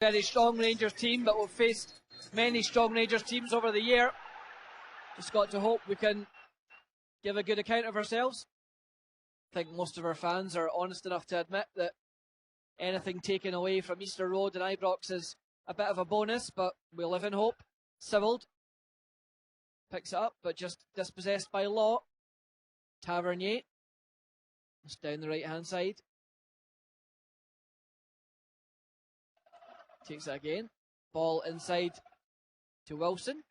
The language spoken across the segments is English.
Very strong Rangers team, but we've faced many strong Rangers teams over the year. Just got to hope we can give a good account of ourselves. I think most of our fans are honest enough to admit that anything taken away from Easter Road and Ibrox is a bit of a bonus, but we live in hope. Civilled picks it up, but just dispossessed by Law. Tavernier, just down the right hand side. Takes it again. Ball inside to Wilson.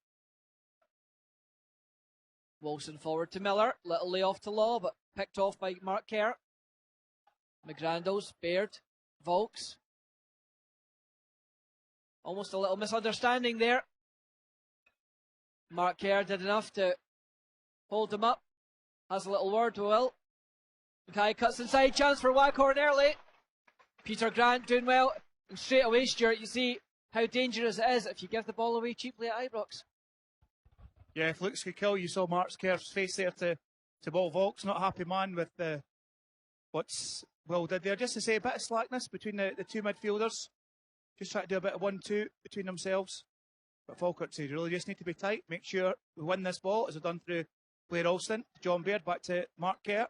Wilson forward to Miller. Little layoff to Law, but picked off by Mark Kerr. McGrandles, Baird, Volks. Almost a little misunderstanding there. Mark Kerr did enough to hold him up. Has a little word to Will. Mackay cuts inside, chance for Waghorn early. Peter Grant doing well. And straight away, Stuart, you see how dangerous it is if you give the ball away cheaply at Ibrox. Yeah, if looks could kill, you saw Mark Kerr's face there to ball Volks. Not a happy man with what's Will did there. Just to say, a bit of slackness between the two midfielders. Just try to do a bit of 1-2 between themselves. But Falkirk said, really just need to be tight. Make sure we win this ball, as we've done through Blair Alston. John Baird back to Mark Kerr.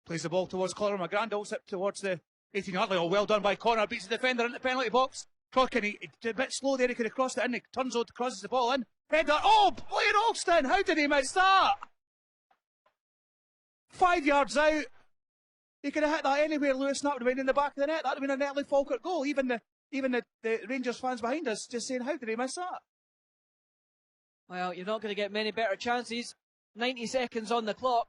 Plays the ball towards Connor McGrandles, up towards the 18-yard line. Oh, well done by Connor. Beats the defender into the penalty box. Crockin, he a bit slow there. He could have crossed it in. He turns out, crosses the ball in. Header. Oh, Blair Alston. How did he miss that? 5 yards out. He could have hit that anywhere, Lewis, and that would have been in the back of the net. That would have been an early Falkirk goal. Even the Rangers fans behind us just saying, how did he miss that? Well, you're not going to get many better chances. 90 seconds on the clock.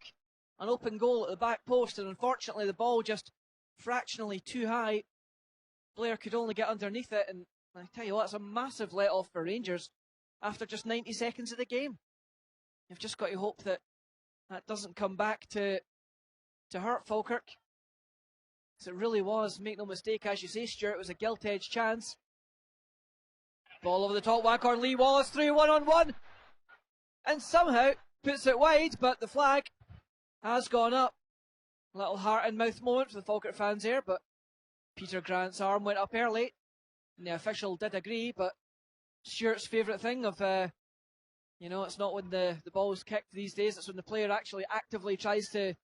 An open goal at the back post, and unfortunately the ball just fractionally too high. Blair could only get underneath it, and I tell you what, it's a massive let-off for Rangers after just 90 seconds of the game. You've just got to hope that that doesn't come back to hurt Falkirk. Because it really was, make no mistake, as you say, Stuart, it was a gilt-edged chance. Ball over the top, Waghorn, Lee Wallace through, one-on-one. And somehow puts it wide, but the flag has gone up. A little heart and mouth moment for the Falkirk fans here, but Peter Grant's arm went up early. And the official did agree, but Stuart's favourite thing of, it's not when the ball is kicked these days, it's when the player actually actively tries to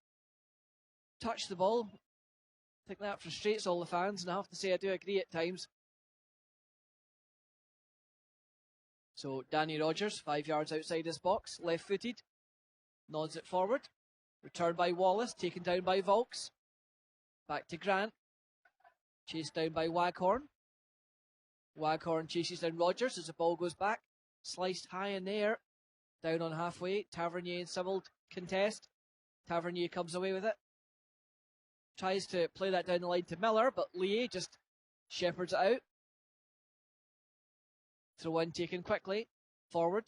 touch the ball. I think that frustrates all the fans, and I have to say I do agree at times. So Danny Rogers, 5 yards outside his box, left-footed, nods it forward. Returned by Wallace, taken down by Volks. Back to Grant. Chased down by Waghorn. Waghorn chases down Rogers as the ball goes back. Sliced high in the air. Down on halfway. Tavernier and Civilled contest. Tavernier comes away with it. Tries to play that down the line to Miller, but Lee just shepherds it out. Throw in taken quickly. Forward.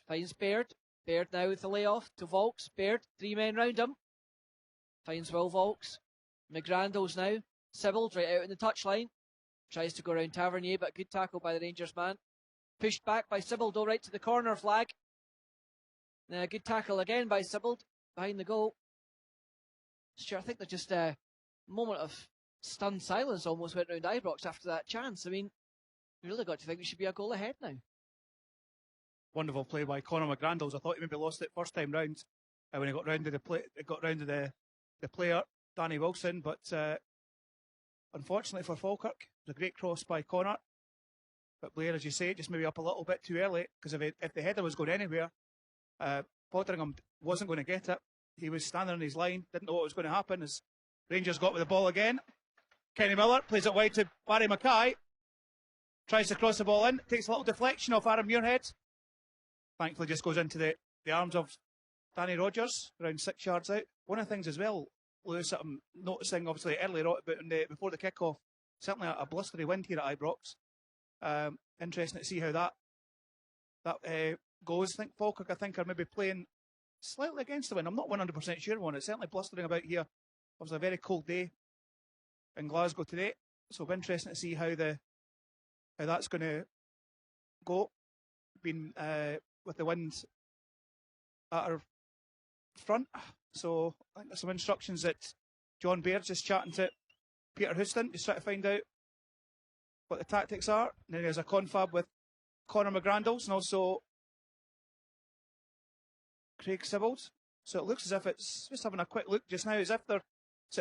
Finds Baird. Baird now with the layoff to Volks. Baird, 3 men round him. Finds Will Volks. McGrandles now. Civilled right out in the touchline. Tries to go around Tavernier, but good tackle by the Rangers man. Pushed back by Civilled, right to the corner flag. Then a good tackle again by Civilled behind the goal. Sure, I think there's just a moment of stunned silence almost went round Ibrox after that chance. I mean, we really got to think we should be a goal ahead now. Wonderful play by Conor McGrandles. I thought he maybe lost it first time round when he got round to the player Danny Wilson, but unfortunately for Falkirk, it was a great cross by Conor. But Blair, as you say, just maybe up a little bit too early, because if the header was going anywhere, Potteringham wasn't going to get it. He was standing on his line, didn't know what was going to happen as Rangers got with the ball again. Kenny Miller plays it wide to Barry Mackay. Tries to cross the ball in, takes a little deflection off Aaron Muirhead. Thankfully just goes into the arms of Danny Rogers, around 6 yards out. One of the things as well, Lewis, I'm noticing obviously earlier on, before the kick-off, certainly a blustery wind here at Ibrox. Interesting to see how that goes. I think Falkirk, are maybe playing slightly against the wind. I'm not 100% sure on it. It's certainly blustering about here. It was a very cold day in Glasgow today, so it'll be interesting to see how that's going to go. Been with the wind at our front, so I think there's some instructions that John Baird's just chatting to Peter Houston, just trying to find out what the tactics are. And then there's a confab with Conor McGrandles and also Craig Sibbald. So it looks as if it's just having a quick look just now, as if they're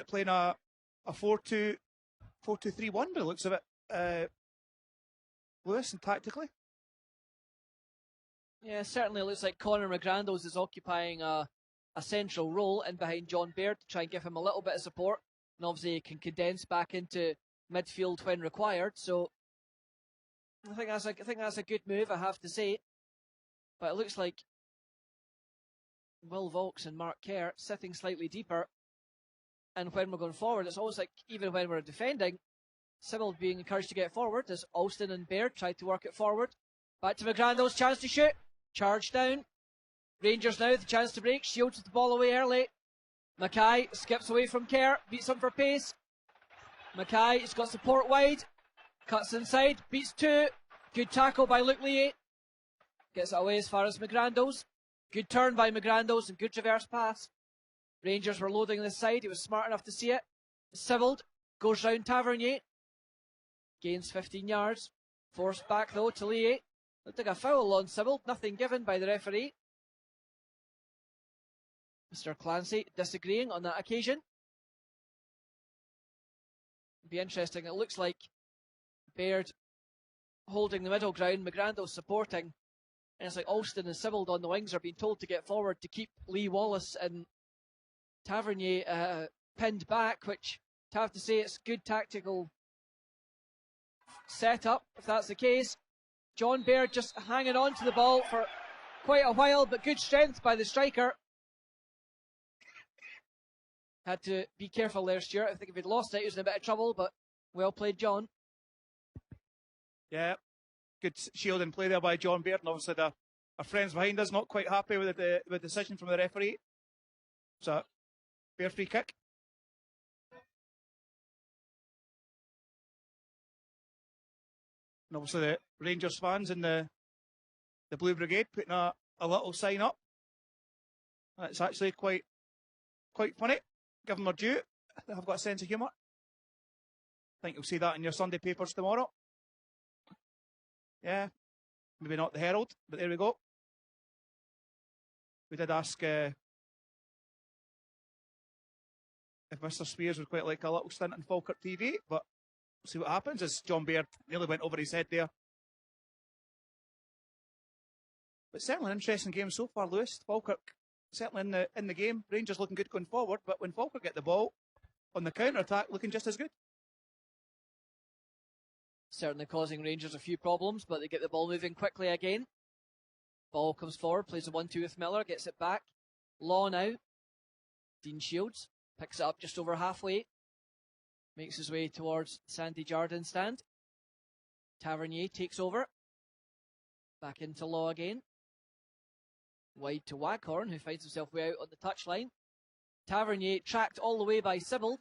playing a 4-2-3-1 by the looks of it. Lewis, and tactically. Yeah, certainly looks like Conor McGrandles is occupying a central role in behind John Baird to try and give him a little bit of support. And obviously he can condense back into midfield when required. So I think that's a good move, I have to say. But it looks like Will Vaulks and Mark Kerr sitting slightly deeper. And when we're going forward, it's almost like even when we're defending, Sybil being encouraged to get forward as Alston and Baird try to work it forward. Back to McGrandles, chance to shoot. Charge down. Rangers now, the chance to break. Shields with the ball away early. Mackay skips away from Kerr, beats him for pace. Mackay has got support wide. Cuts inside, beats two. Good tackle by Luke Lee. Gets it away as far as McGrandles. Good turn by McGrandles and good reverse pass. Rangers were loading this side. He was smart enough to see it. Sybil goes round Tavernier. Gains 15 yards. Forced back though to Lee. Looked like a foul on Sybil. Nothing given by the referee. Mr. Clancy disagreeing on that occasion. It'll be interesting. It looks like Baird holding the middle ground, McGrandles supporting. And it's like Alston and Sybil on the wings are being told to get forward to keep Lee Wallace and Tavernier pinned back, which to have to say it's good tactical setup if that's the case. John Baird just hanging on to the ball for quite a while, but good strength by the striker. Had to be careful there, Stuart. I think if he'd lost it, he was in a bit of trouble, but well played, John. Yeah, good shielding play there by John Baird, and obviously our friends behind us not quite happy with the decision from the referee. So, Baird free kick. And obviously the Rangers fans and the Blue Brigade putting a little sign up. It's actually quite funny. Give them their due. They've got a sense of humour. I think you'll see that in your Sunday papers tomorrow. Yeah, maybe not the Herald, but there we go. We did ask if Mr. Spears would quite like a little stint on Falkirk TV, but we'll see what happens as John Baird nearly went over his head there. But certainly an interesting game so far, Lewis. Falkirk certainly in the game. Rangers looking good going forward, but when Falkirk get the ball on the counter-attack, looking just as good. Certainly causing Rangers a few problems, but they get the ball moving quickly again. Ball comes forward, plays a 1-2 with Miller, gets it back. Law now. Dean Shields picks it up just over halfway. Makes his way towards Sandy Jardine stand. Tavernier takes over. Back into Law again. Wide to Waghorn, who finds himself way out on the touchline. Tavernier tracked all the way by Sybil.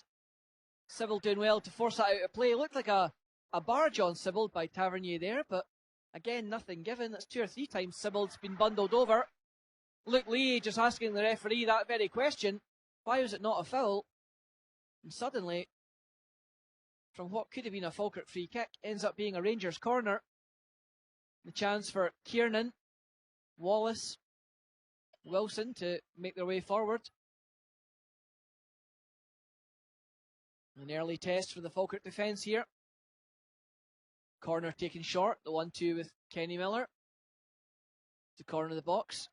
Sybil doing well to force that out of play. Looked like a barge on Sybil by Tavernier there, but again, nothing given. That's 2 or 3 times Sybil's been bundled over. Luke Lee just asking the referee that very question. Why was it not a foul? And suddenly, from what could have been a Falkirk free kick, ends up being a Rangers corner. The chance for Kiernan, Wallace, Wilson to make their way forward. An early test for the Falkirk defence here. Corner taken short, the 1-2 with Kenny Miller. To corner the box.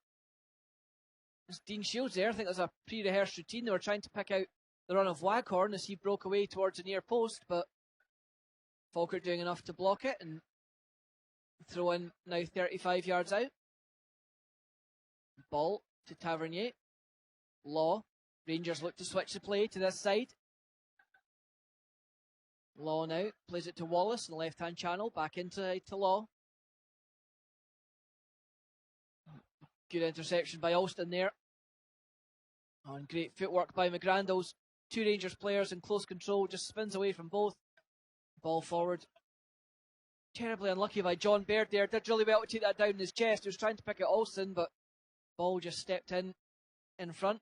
There's Dean Shields there. I think there's a pre-rehearsed routine. They were trying to pick out the run of Waghorn as he broke away towards the near post, but Falkirk doing enough to block it and throw in now 35 yards out. Ball to Tavernier. Law. Rangers look to switch the play to this side. Law now plays it to Wallace in the left-hand channel. Back into Law. Good interception by Alston there. And great footwork by McGrandles. 2 Rangers players in close control. Just spins away from both. Ball forward. Terribly unlucky by John Baird there. Did really well to take that down in his chest. He was trying to pick it Alston, but ball just stepped in front.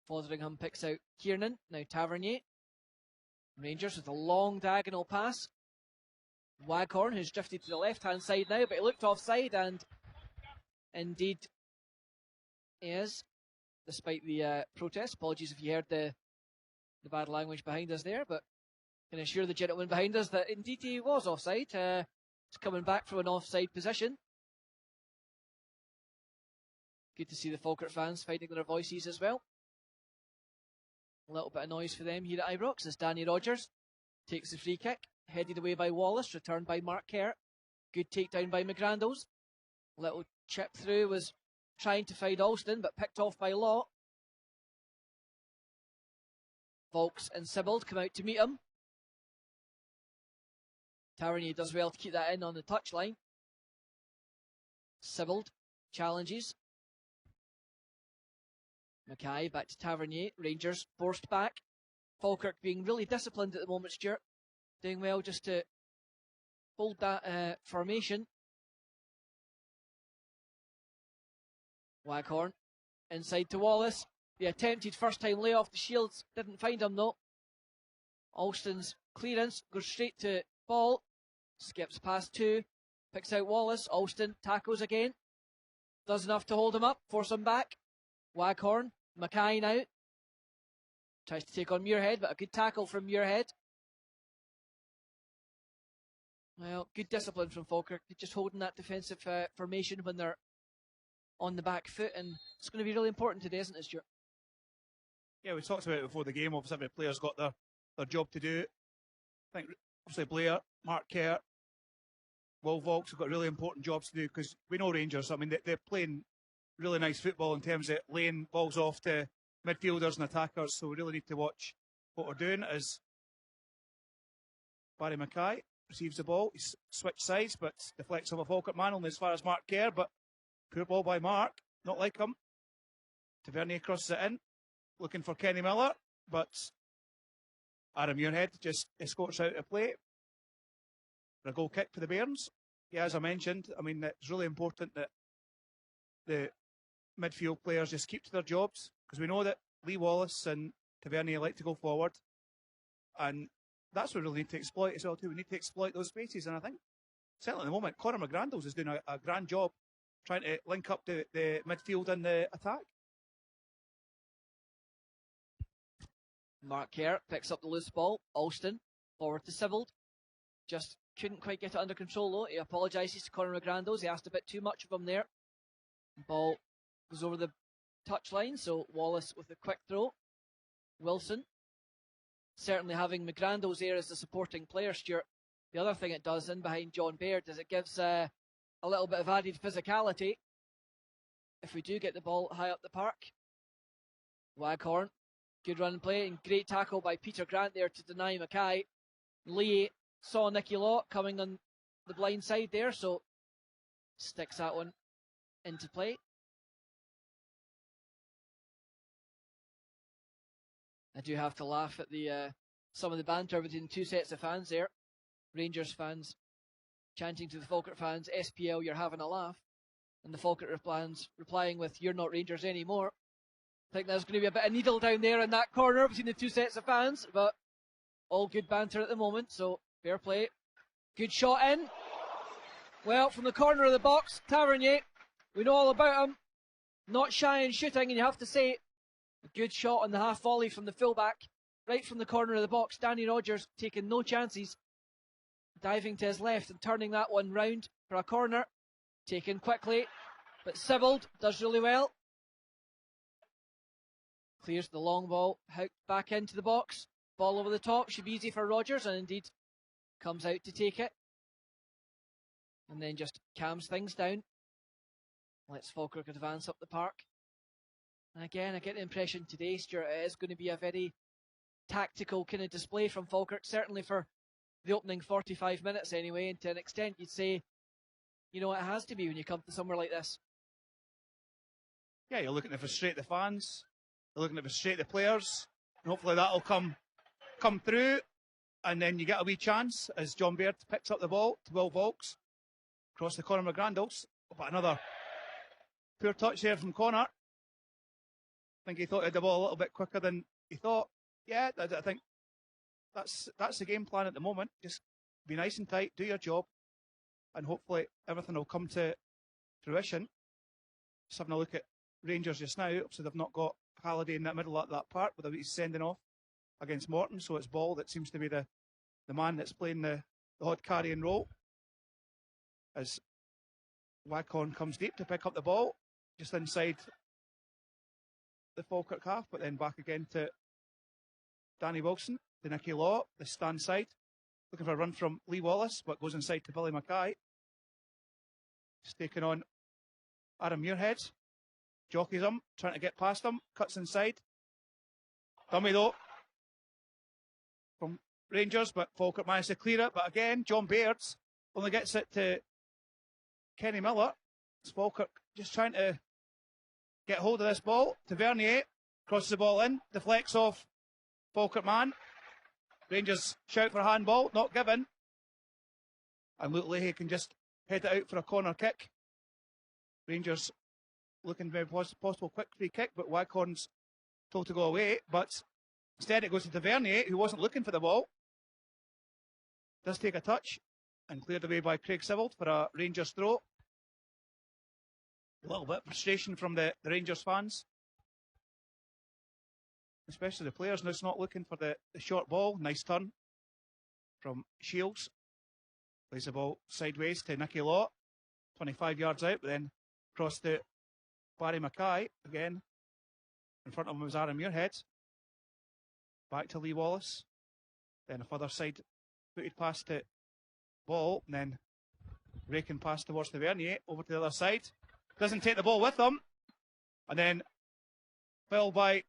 Fotheringham picks out Kiernan. Now Tavernier. Rangers with a long diagonal pass. Waghorn, who's drifted to the left-hand side now, but he looked offside, and indeed he is, despite the protest. Apologies if you heard the bad language behind us there, but can assure the gentleman behind us that indeed he was offside. He's coming back from an offside position. Good to see the Falkirk fans finding their voices as well. A little bit of noise for them here at Ibrox as Danny Rogers takes the free kick, headed away by Wallace, returned by Mark Kerr. Good takedown by McGrandles. Little chip through, was trying to find Alston, but picked off by Law. Volks and Sibbald come out to meet him. Tavernier does well to keep that in on the touchline. Sibbald challenges. Mackay back to Tavernier. Rangers forced back. Falkirk being really disciplined at the moment, Stuart. Doing well just to hold that formation. Waghorn inside to Wallace. The attempted first time lay off the Shields. Didn't find him though. Alston's clearance goes straight to ball. Skips past two. Picks out Wallace. Alston tackles again. Does enough to hold him up. Force him back. Waghorn. Mackay now. Tries to take on Muirhead, but a good tackle from Muirhead. Well, good discipline from Falkirk. Just holding that defensive formation when they're on the back foot, and it's going to be really important today, isn't it, Stuart? Yeah, we talked about it before the game. Obviously, every player's got their job to do. I think, obviously, Blair, Mark Kerr, Will Volks have got really important jobs to do, because we know Rangers, I mean, they're playing really nice football in terms of laying balls off to midfielders and attackers, so we really need to watch what we're doing. As Barry Mackay receives the ball, he's switched sides, but deflects off a Falkirk man only as far as Mark Kerr, but poor ball by Mark, not like him. Tavernier crosses it in, looking for Kenny Miller, but Aaron Muirhead just escorts out of play for a goal kick for the Bairns. Yeah, as I mentioned, I mean, it's really important that the midfield players just keep to their jobs, because we know that Lee Wallace and Tavernier like to go forward, and that's what we really need to exploit as well too. We need to exploit those spaces, and I think certainly at the moment Conor McGrandles is doing a grand job trying to link up the midfield and the attack. Mark Kerr picks up the loose ball. Alston forward to Sibbald. Just couldn't quite get it under control though. He apologises to Conor McGrandles. He asked a bit too much of him there. Ball goes over the touchline, so Wallace with a quick throw. Wilson certainly having McGrandles there as the supporting player, Stuart. The other thing it does in behind John Baird is it gives a little bit of added physicality if we do get the ball high up the park. Waghorn, good run and play, and great tackle by Peter Grant there to deny Mackay. Lee saw Nicky Law coming on the blind side there, so sticks that one into play. I do have to laugh at the some of the banter between two sets of fans there. Rangers fans chanting to the Falkirk fans, SPL, you're having a laugh. And the Falkirk replying with, you're not Rangers anymore. I think there's going to be a bit of needle down there in that corner between the two sets of fans, but all good banter at the moment, so fair play. Good shot in. Well, from the corner of the box, Tavernier, we know all about him. Not shy in shooting, and you have to say, a good shot on the half volley from the fullback, right from the corner of the box. Danny Rogers taking no chances, diving to his left and turning that one round for a corner. Taken quickly, but Sibbald does really well. Clears the long ball, hooked back into the box. Ball over the top, should be easy for Rogers, and indeed comes out to take it. And then just calms things down. Lets Falkirk advance up the park. And again, I get the impression today, Stuart, it is going to be a very tactical kind of display from Falkirk, certainly for the opening 45 minutes anyway, and to an extent you'd say, you know, it has to be when you come to somewhere like this. Yeah, you're looking to frustrate the fans, you're looking to frustrate the players, and hopefully that'll come through, and then you get a wee chance as John Baird picks up the ball to Will Volks, across the corner of McGrandles, but another poor touch there from Conor. I think he thought he had the ball a little bit quicker than he thought. Yeah, I think that's the game plan at the moment. Just be nice and tight, do your job, and hopefully everything will come to fruition. Just having a look at Rangers just now, so they've not got Halliday in the middle of that part without he's sending off against Morton, so it's Ball that seems to be the man that's playing the odd carrying role. As Waghorn comes deep to pick up the ball, just inside the Falkirk half, but then back again to Danny Wilson, to Nicky Law, the stand side, looking for a run from Lee Wallace, but goes inside to Billy Mackay. Just taking on Adam Muirhead, jockeys him, trying to get past him, cuts inside. Dummy though from Rangers, but Falkirk managed to clear it. But again, John Bairds only gets it to Kenny Miller. It's Falkirk just trying to get hold of this ball. Tavernier crosses the ball in, deflects off Falkirk man. Rangers shout for a handball, not given. And Luke Leahy can just head it out for a corner kick. Rangers looking very possible quick free kick, but Waghorn's told to go away. But instead it goes to Tavernier, who wasn't looking for the ball. Does take a touch and cleared away by Craig Sibbald for a Rangers throw. A little bit of frustration from the Rangers fans, especially the players. Now it's not looking for the short ball. Nice turn from Shields. Plays the ball sideways to Nicky Law, 25 yards out, but then across to Barry Mackay again. In front of him was Aaron Muirhead. Back to Lee Wallace. Then a further side footed pass to Ball, and then raking pass towards Tavernier over to the other side. Doesn't take the ball with him, and then fell by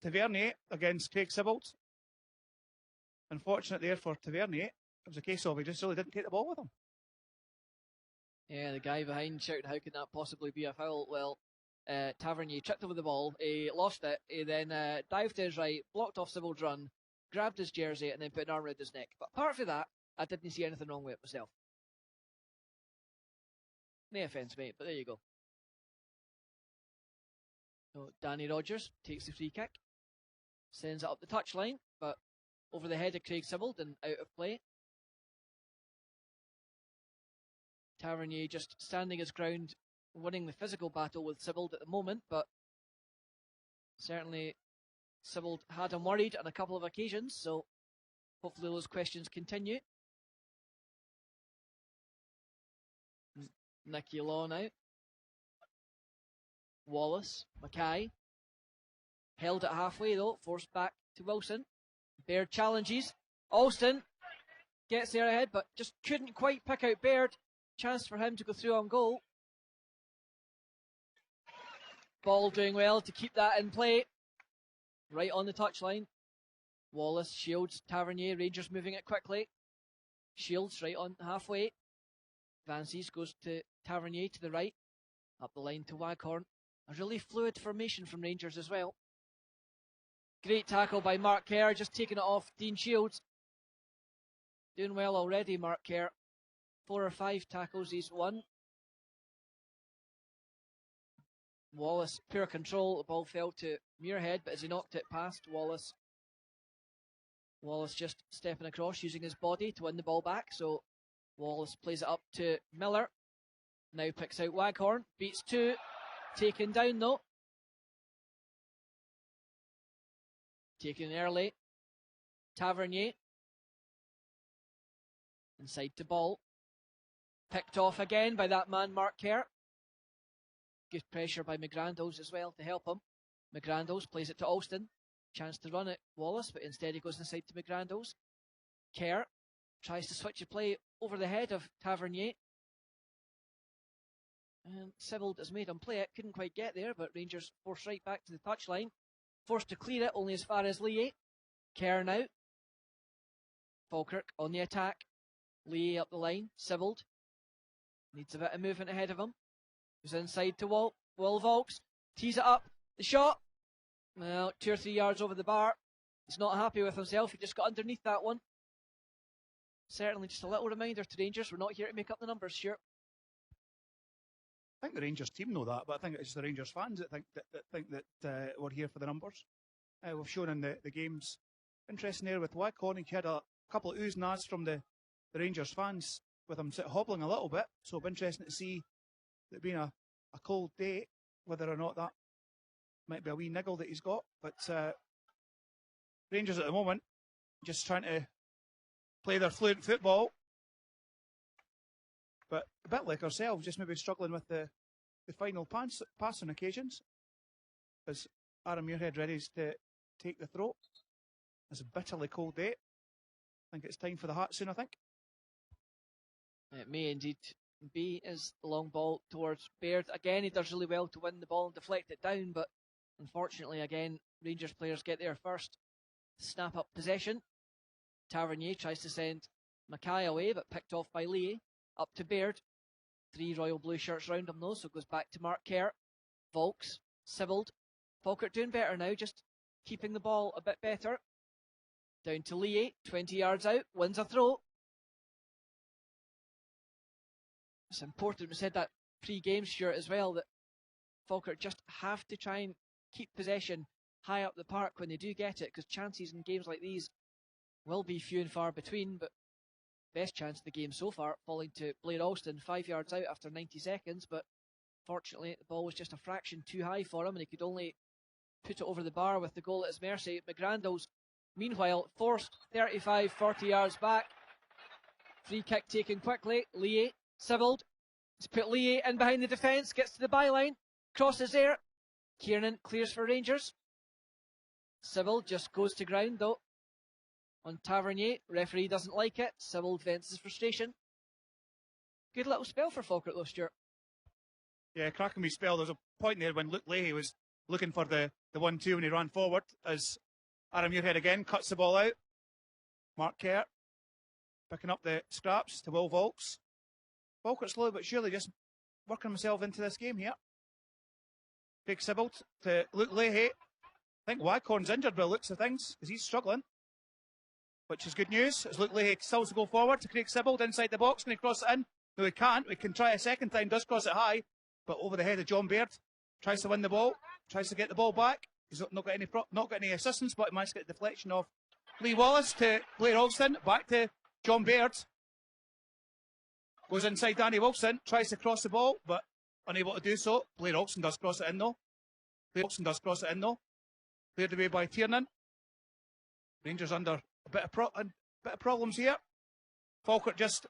Tavernier against Craig Sibbald. Unfortunate there for Tavernier. It was a case of he just really didn't take the ball with him. Yeah, the guy behind shouting, how can that possibly be a foul? Well, Tavernier tripped over the ball, he lost it, he then dived to his right, blocked off Sibbald's run, grabbed his jersey, and then put an arm around his neck. But apart from that, I didn't see anything wrong with it myself. No offence, mate, but there you go. So Danny Rogers takes the free kick, sends it up the touchline, but over the head of Craig Sibbald and out of play. Tavernier just standing his ground, winning the physical battle with Sibbald at the moment, but certainly Sibbald had him worried on a couple of occasions, so hopefully those questions continue. Nicky Law now. Wallace, Mackay. Held it halfway though, forced back to Wilson. Baird challenges. Alston gets there ahead, but just couldn't quite pick out Baird. Chance for him to go through on goal. Ball doing well to keep that in play. Right on the touchline. Wallace, Shields, Tavernier, Rangers moving it quickly. Shields right on halfway. Vances goes to Tavernier to the right. Up the line to Waghorn. A really fluid formation from Rangers as well. Great tackle by Mark Kerr, just taking it off Dean Shields. Doing well already, Mark Kerr. 4 or 5 tackles he's won. Wallace, poor control. The ball fell to Muirhead, but as he knocked it past Wallace, Wallace just stepping across, using his body to win the ball back. So Wallace plays it up to Miller. Now picks out Waghorn. Beats 2. Taken down though. Taken early. Tavernier. Inside to Ball. Picked off again by that man, Mark Kerr. Good pressure by McGrandles as well to help him. McGrandles plays it to Alston. Chance to run it, Wallace, but instead he goes inside to McGrandles. Kerr tries to switch the play over the head of Tavernier. And Sibbald has made him play it. Couldn't quite get there, but Rangers forced right back to the touchline. Forced to clear it, only as far as Lee. Kerr now. Falkirk on the attack. Lee up the line. Sibbald needs a bit of movement ahead of him. Goes inside to Will Vaulks. Tees it up. The shot. Well, 2 or 3 yards over the bar. He's not happy with himself. He just got underneath that one. Certainly just a little reminder to Rangers, we're not here to make up the numbers, sure. I think the Rangers team know that, but I think it's the Rangers fans that think that we're here for the numbers. We've shown in the games. Interesting there with Waghorn. He had a couple of oohs and ahs from the the Rangers fans with him hobbling a little bit. So it'll be interesting to see it being a cold day, whether or not that might be a wee niggle that he's got. But Rangers at the moment just trying to play their fluent football, but a bit like ourselves, just maybe struggling with the final pass on occasions. As Aaron Muirhead readies to take the throw. It's a bitterly cold day. I think it's time for the hat soon, I think. It may indeed be, as the long ball towards Baird. Again, he does really well to win the ball and deflect it down, but unfortunately, again, Rangers players get there first. Snap up possession. Tavernier tries to send Mackay away, but picked off by Lee. Up to Baird. 3 royal blue shirts round him though, so it goes back to Mark Kerr. Volks, Sibbald. Falkirk doing better now, just keeping the ball a bit better. Down to Lee, 20 yards out, wins a throw. It's important, we said that pre-game, Stuart, as well, that Falkirk just have to try and keep possession high up the park when they do get it, because chances in games like these will be few and far between, but best chance of the game so far, falling to Blair Alston, 5 yards out after 90 seconds, but fortunately the ball was just a fraction too high for him, and he could only put it over the bar with the goal at his mercy. McGrandles, meanwhile, forced 35, 40 yards back. Free kick taken quickly. Lee, Sibbald. He's put Lee in behind the defence, gets to the byline, crosses there. Kiernan clears for Rangers. Sibbald just goes to ground though. On Tavernier, referee doesn't like it. Sibbald vents his frustration. Good little spell for Falkirk though, Stuart. Yeah, cracking wee spell. There's a point there when Luke Leahy was looking for the 1-2 when he ran forward, as Aaron Muirhead again cuts the ball out. Mark Kerr picking up the scraps to Will Volks. Falkirk slowly but surely just working himself into this game here. Craig Sibbald to Luke Leahy. I think Waghorn's injured by the looks of things, because he's struggling, which is good news, as Luke Leahy still to go forward to Craig Sibbald inside the box. Can he cross it in? No, he can't. We can try a second time, does cross it high, but over the head of John Baird. Tries to win the ball, tries to get the ball back. He's not got any assistance, but he managed to get a deflection off Lee Wallace to Blair Alston, back to John Baird. Goes inside Danny Wilson, tries to cross the ball, but unable to do so. Blair Alston does cross it in though. Cleared away by Tiernan. Rangers under a bit of problems here. Falkirk just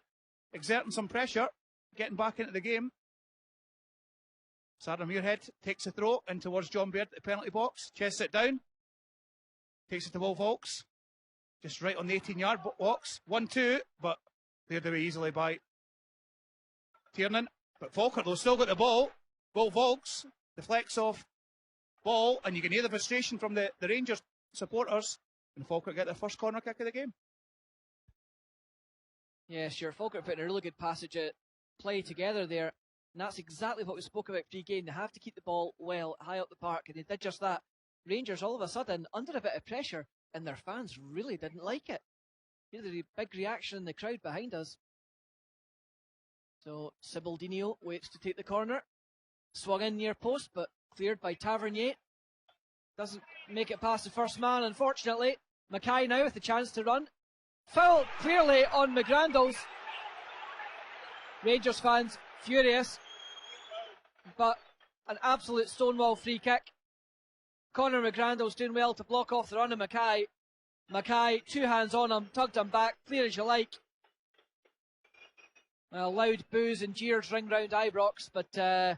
exerting some pressure, getting back into the game. Sarah Muirhead takes a throw in towards John Baird at the penalty box, chests it down, takes it to Will Volks, just right on the 18-yard box. 1-2, but cleared away easily by Tiernan. But Falkirk though still got the ball. Will Volks deflects off ball, and you can hear the frustration from the Rangers supporters, and Falkirk get their first corner kick of the game. Yeah, sure. Falkirk putting a really good passage at play together there. And that's exactly what we spoke about pre-game. They have to keep the ball well high up the park, and they did just that. Rangers all of a sudden under a bit of pressure, and their fans really didn't like it. Here's the big reaction in the crowd behind us. So Sibaldinho waits to take the corner. Swung in near post, but cleared by Tavernier. Doesn't make it past the first man, unfortunately. Mackay now with the chance to run. Foul clearly on McGrandles. Rangers fans furious, but an absolute stonewall free kick. Conor McGrandles doing well to block off the run of Mackay. Mackay, 2 hands on him, tugged him back, clear as you like. Well, loud boos and jeers ring round Ibrox, but I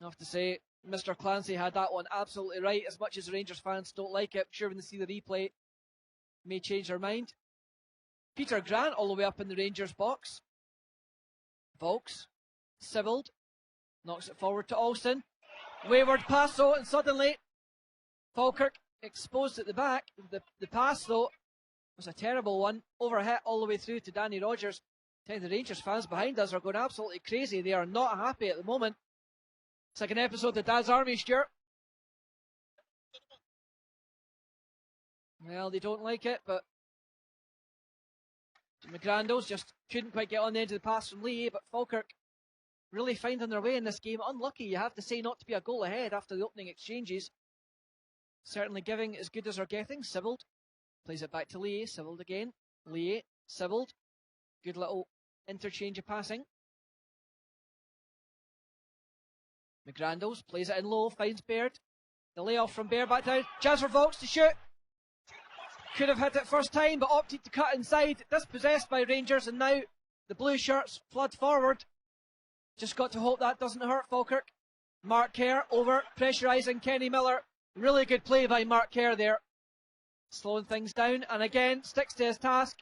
have to say, Mr. Clancy had that one absolutely right. As much as the Rangers fans don't like it, I'm sure when they see the replay, may change their mind. Peter Grant all the way up in the Rangers box. Volks, Sibbald, knocks it forward to Alston. Wayward pass though, and suddenly Falkirk exposed at the back. The pass though was a terrible one. Overhit all the way through to Danny Rogers. I think the Rangers fans behind us are going absolutely crazy. They are not happy at the moment. It's like an episode of Dad's Army, Stuart. Well, they don't like it, but McGrandles just couldn't quite get on the end of the pass from Lee, but Falkirk really finding their way in this game. Unlucky, you have to say, not to be a goal ahead after the opening exchanges. Certainly giving as good as they're getting. Sibbald plays it back to Lee. Sibbald again. Lee Sibbald. Good little interchange of passing. McGrandles plays it in low, finds Baird. The layoff from Baird back down. Chance for Vaux to shoot. Could have hit it first time, but opted to cut inside. Dispossessed by Rangers, and now the blue shirts flood forward. Just got to hope that doesn't hurt Falkirk. Mark Kerr over, pressurising Kenny Miller. Really good play by Mark Kerr there. Slowing things down, and again, sticks to his task.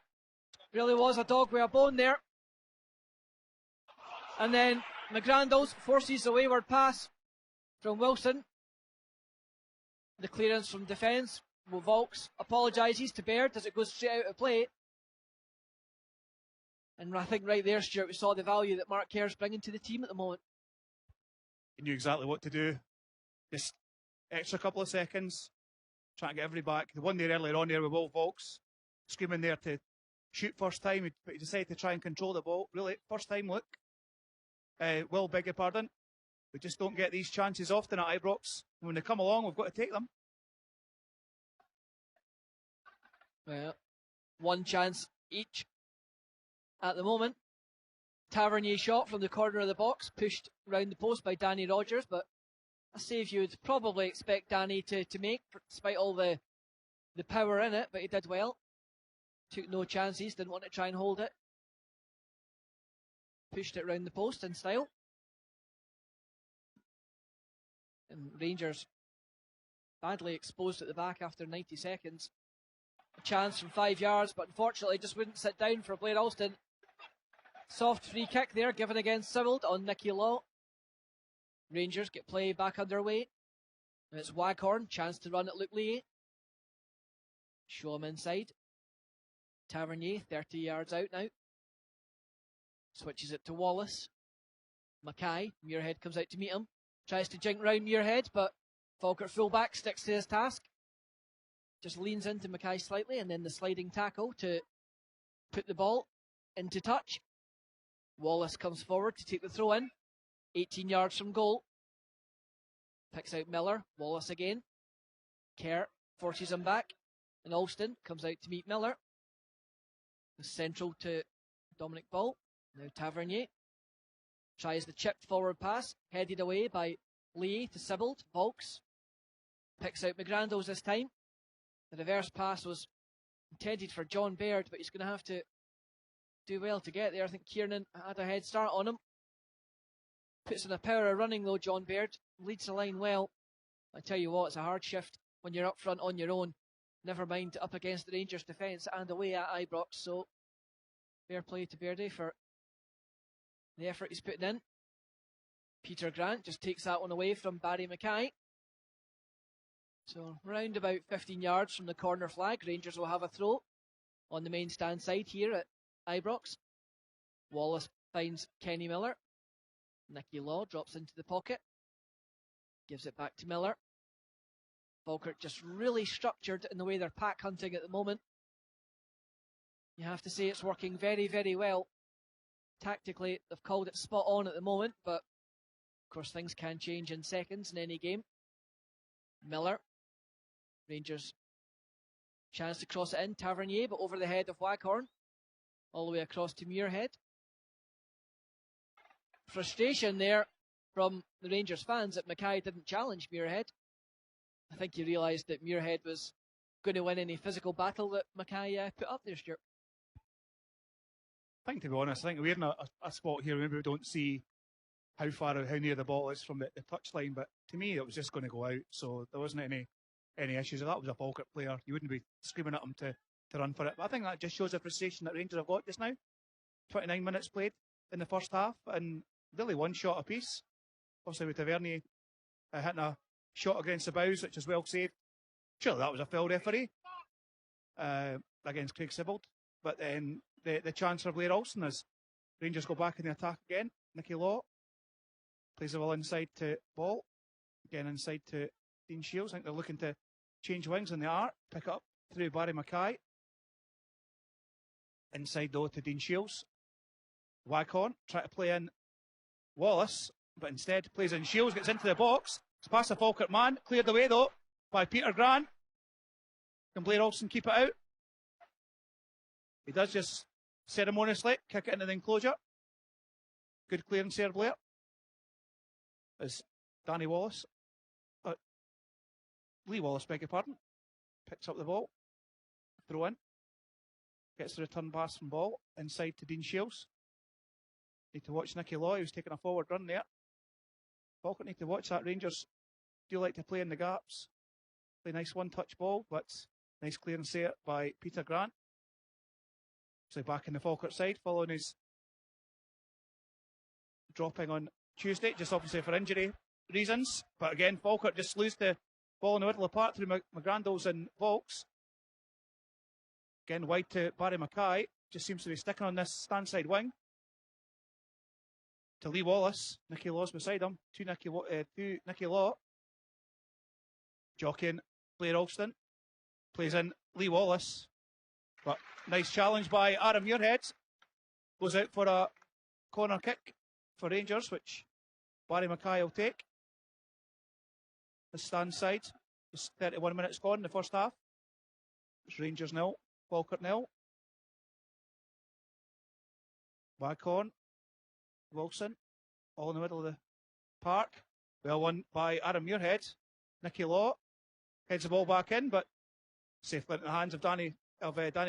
Really was a dog with a bone there. And then McGrandles forces a wayward pass from Wilson. The clearance from defence. Vaux apologises to Baird as it goes straight out of play. And I think right there, Stuart, we saw the value that Mark Kerr's bringing to the team at the moment. He knew exactly what to do. Just extra couple of seconds, trying to get everybody back. The one there earlier on there with Will Vaux, screaming there to shoot first time, but he decided to try and control the ball. Really, first time look. Will, beg your pardon. We just don't get these chances often at Ibrox. When they come along, we've got to take them. Well, one chance each at the moment. Tavernier shot from the corner of the box, pushed round the post by Danny Rogers, but a save you would probably expect Danny to make, despite all the power in it, but he did well. Took no chances, didn't want to try and hold it. Pushed it round the post in style. And Rangers badly exposed at the back after 90 seconds. A chance from 5 yards, but unfortunately just wouldn't sit down for Blair Alston. Soft free kick there, given against Sibbald on Nicky Law. Rangers get play back underway. And it's Waghorn, chance to run at Luke Lee. Show him inside. Tavernier, 30 yards out now. Switches it to Wallace. Mackay, Muirhead comes out to meet him. Tries to jink round Muirhead, but Falkirk fullback sticks to his task. Just leans into Mackay slightly, and then the sliding tackle to put the ball into touch. Wallace comes forward to take the throw in. 18 yards from goal. Picks out Miller. Wallace again. Kerr forces him back. And Alston comes out to meet Miller. Central to Dominic Ball. Now Tavernier. Tries the chipped forward pass. Headed away by Lee to Sibbald. Vaux. Picks out McGrandles this time. The reverse pass was intended for John Baird, but he's going to have to do well to get there. I think Kiernan had a head start on him. Puts in a power of running though, John Baird. Leads the line well. I tell you what, it's a hard shift when you're up front on your own. Never mind up against the Rangers defence and away at Ibrox. So, fair play to Bairdy for the effort he's putting in. Peter Grant just takes that one away from Barry Mackay. So, round about 15 yards from the corner flag, Rangers will have a throw on the main stand side here at Ibrox. Wallace finds Kenny Miller. Nicky Law drops into the pocket. Gives it back to Miller. Falkirk just really structured in the way they're pack hunting at the moment. You have to say it's working very, very well. Tactically, they've called it spot on at the moment, but of course things can change in seconds in any game. Miller. Rangers chance to cross it in. Tavernier, but over the head of Waghorn. All the way across to Muirhead. Frustration there from the Rangers fans that Mackay didn't challenge Muirhead. I think he realised that Muirhead was going to win any physical battle that Mackay put up there, Stuart. I think, to be honest, I think we're in a spot here. Maybe we don't see how near the ball is from the touchline, but to me it was just going to go out, so there wasn't any issues. If that was a Falkirk player, you wouldn't be screaming at him to run for it. But I think that just shows the frustration that Rangers have got just now. 29 minutes played in the first half, and really one shot apiece. Obviously with Tavernier hitting a shot against the bows, which is well saved. Surely that was a foul referee against Craig Sibbald. But then the chance for Blair Alston as Rangers go back in the attack again. Nicky Law plays the ball inside to Ball. Again inside to Dean Shields. I think they're looking to change wings, and they are. Pick up through Barry Mackay. Inside though to Dean Shields. Waghorn try to play in Wallace, but instead plays in Shields, gets into the box. It's past the Falkirk man. Cleared away though by Peter Grant. Can Blair Alston keep it out? He does just ceremoniously kick it into the enclosure. Good clearance there, Blair. As Danny Wallace, Lee Wallace, beg your pardon, picks up the ball. Throw in. Gets the return pass from ball inside to Dean Shields. Need to watch Nicky Law, who's taking a forward run there. Falkirk need to watch that. Rangers do like to play in the gaps. Play nice one-touch ball, but nice clearance there by Peter Grant. So back in the Falkirk side, following his dropping on Tuesday, just obviously for injury reasons. But again, Falkirk just lose the ball in the middle of the park through McGrandles and Volks. Again, wide to Barry Mackay. Just seems to be sticking on this stand side wing. To Lee Wallace. Nicky Law's beside him. To Nicky Law. Jockeying Blair Alston. Plays in Lee Wallace. But nice challenge by Aaron Muirhead. Goes out for a corner kick for Rangers, which Barry Mackay will take. The stand side. It's 31 minutes gone in the first half. It's Rangers 0, Falkirk 0. Back on. Wilson, all in the middle of the park. Well won by Aaron Muirhead. Nicky Law heads the ball back in, but safely into the hands of Danny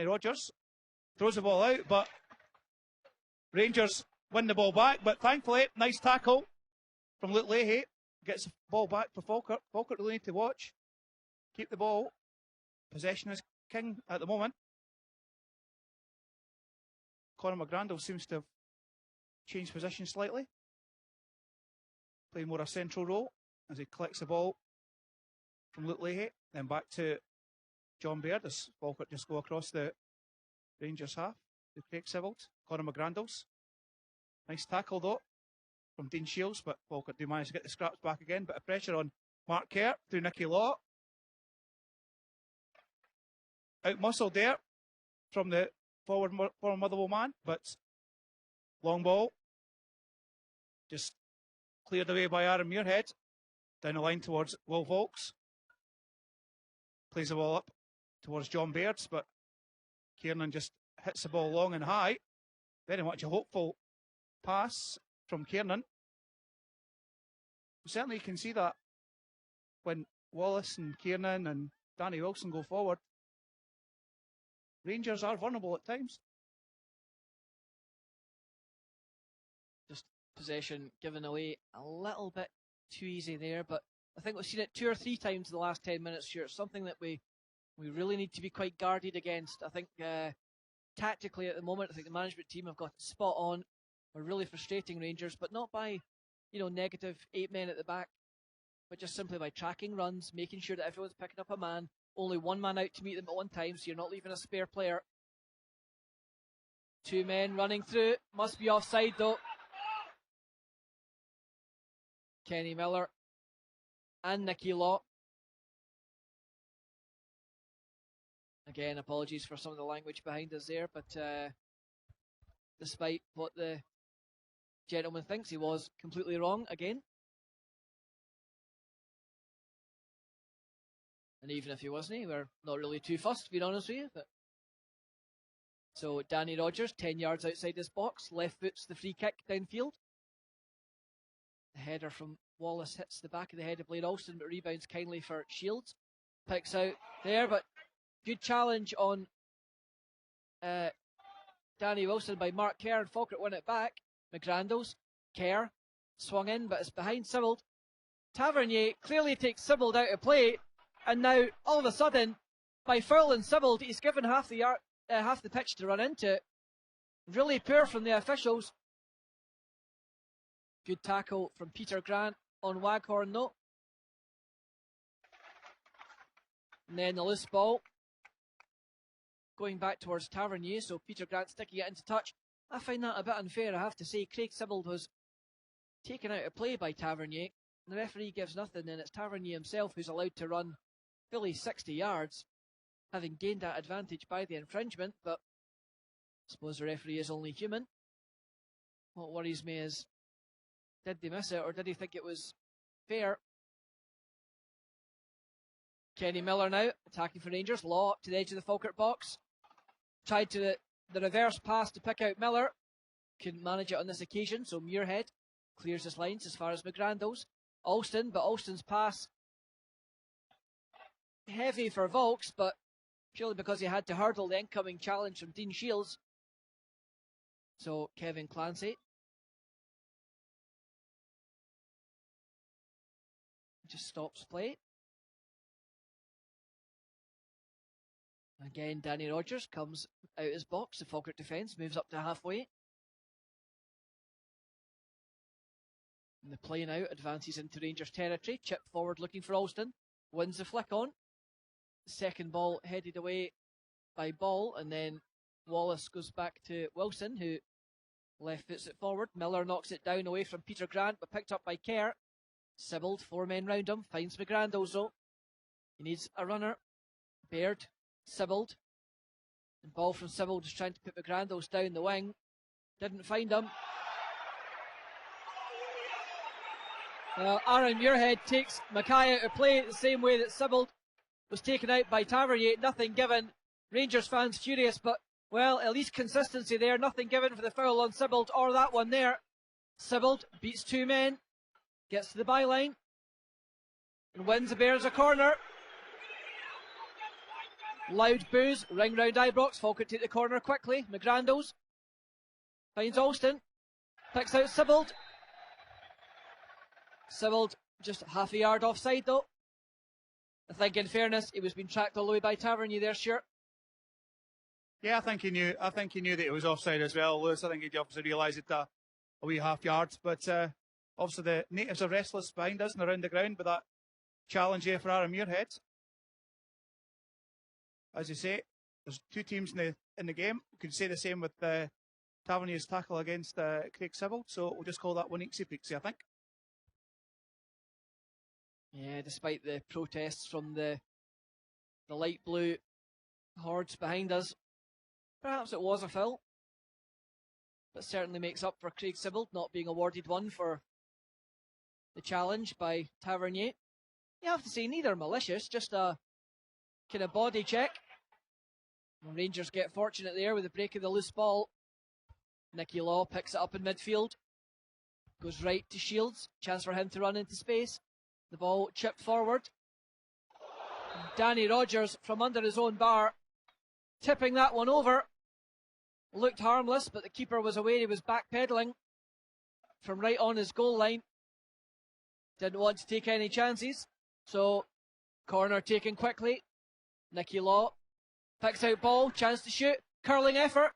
Rogers. Throws the ball out, but Rangers win the ball back. But thankfully, nice tackle from Luke Leahy. Gets the ball back for Falkirk. Falkirk really need to watch. Keep the ball. Possession is king at the moment. Conor McGrandle seems to have changed position slightly. Playing more a central role as he collects the ball from Luke Leahy. Then back to John Baird as Falkirk just go across the Rangers half to Craig Sibbald. Conor McGrandles. Nice tackle though from Dean Shields, but Falkirk do manage to get the scraps back again. Bit of pressure on Mark Kerr through Nicky Law. Out muscled there from the forward Motherwell man, but long ball just cleared away by Aaron Muirhead. Down the line towards Will Volks. Plays the ball up towards John Bairds, but Kiernan just hits the ball long and high. Very much a hopeful pass from Kiernan. Certainly you can see that when Wallace and Kiernan and Danny Wilson go forward, Rangers are vulnerable at times. Just possession given away a little bit too easy there, but I think we've seen it 2 or 3 times in the last 10 minutes here. It's something that we really need to be quite guarded against. I think tactically at the moment, I think the management team have got it spot on. We're really frustrating Rangers, but not by, negative 8 men at the back, but just simply by tracking runs, making sure that everyone's picking up a man, only one man out to meet them at one time, so you're not leaving a spare player. 2 men running through, must be offside though. Kenny Miller and Nicky Law. Again, apologies for some of the language behind us there, but despite what the gentleman thinks, he was completely wrong again. And even if he wasn't, we're not really too fussed, to be honest with you. But so Danny Rogers, 10 yards outside this box, left foots the free kick downfield. The header from Wallace hits the back of the head of Blair Alston, but rebounds kindly for Shields. Picks out there, but good challenge on Danny Wilson by Mark Kerr, and Falkirk win it back. McGrandles, Kerr, swung in, but it's behind Sibbald. Tavernier clearly takes Sibbald out of play, and now all of a sudden, by fouling Sibbald, he's given half the pitch to run into. Really poor from the officials. Good tackle from Peter Grant on Waghorn though. And then the loose ball going back towards Tavernier, so Peter Grant sticking it into touch. I find that a bit unfair, I have to say. Craig Sibbald was taken out of play by Tavernier. The referee gives nothing, and it's Tavernier himself who's allowed to run fully 60 yards, having gained that advantage by the infringement, but I suppose the referee is only human. What worries me is, did they miss it, or did he think it was fair? Kenny Miller now, attacking for Rangers. Law up to the edge of the Falkirk box. Tried to the reverse pass to pick out Miller. Couldn't manage it on this occasion, so Muirhead clears his lines as far as McGrandles. Alston, but Alston's pass heavy for Volks, but purely because he had to hurdle the incoming challenge from Dean Shields. So Kevin Clancy just stops play. Again, Danny Rogers comes out his box. The Falkirk defence moves up to halfway. And the play now advances into Rangers territory. Chip forward looking for Alston. Wins the flick on. Second ball headed away by Ball, and then Wallace goes back to Wilson, who left foots it forward. Miller knocks it down away from Peter Grant, but picked up by Kerr. Sibbald, 4 men round him, finds McGrandles though. He needs a runner. Baird, Sibbald. And ball from Sibbald is trying to put McGrandles down the wing. Didn't find him. Aaron Muirhead takes Mackay out of play the same way that Sibbald was taken out by Tavernier. Nothing given. Rangers fans furious, but, well, at least consistency there. Nothing given for the foul on Sibbald or that one there. Sibbald beats 2 men, gets to the byline, and wins the Bears a corner. Loud boos ring round Ibrox. Falkirk take the corner quickly. McGrandles finds Alston, picks out Sibbald. Sibbald just half a yard offside though. I think in fairness he was being tracked all the way by Tavernier there, Stuart. Yeah, I think he knew that it was offside as well, Lewis. I think he obviously realised it a wee half yard. But obviously the natives are restless behind us and around the ground with that challenge here for Aaron Muirhead. As you say, there's 2 teams in the game. We could say the same with Tavernier's tackle against Craig Sibbald. So we'll just call that one easy-peasy, I think. Yeah, despite the protests from the light blue hordes behind us, perhaps it was a foul, but certainly makes up for Craig Sibbald not being awarded one for the challenge by Tavernier. You have to say neither malicious, just a kind of body check. And Rangers get fortunate there with the break of the loose ball. Nicky Law picks it up in midfield, goes right to Shields, chance for him to run into space. The ball chipped forward. Danny Rogers from under his own bar, tipping that one over. Looked harmless, but the keeper was aware. He was backpedaling from right on his goal line. Didn't want to take any chances. So, corner taken quickly. Nicky Law picks out ball, chance to shoot. Curling effort.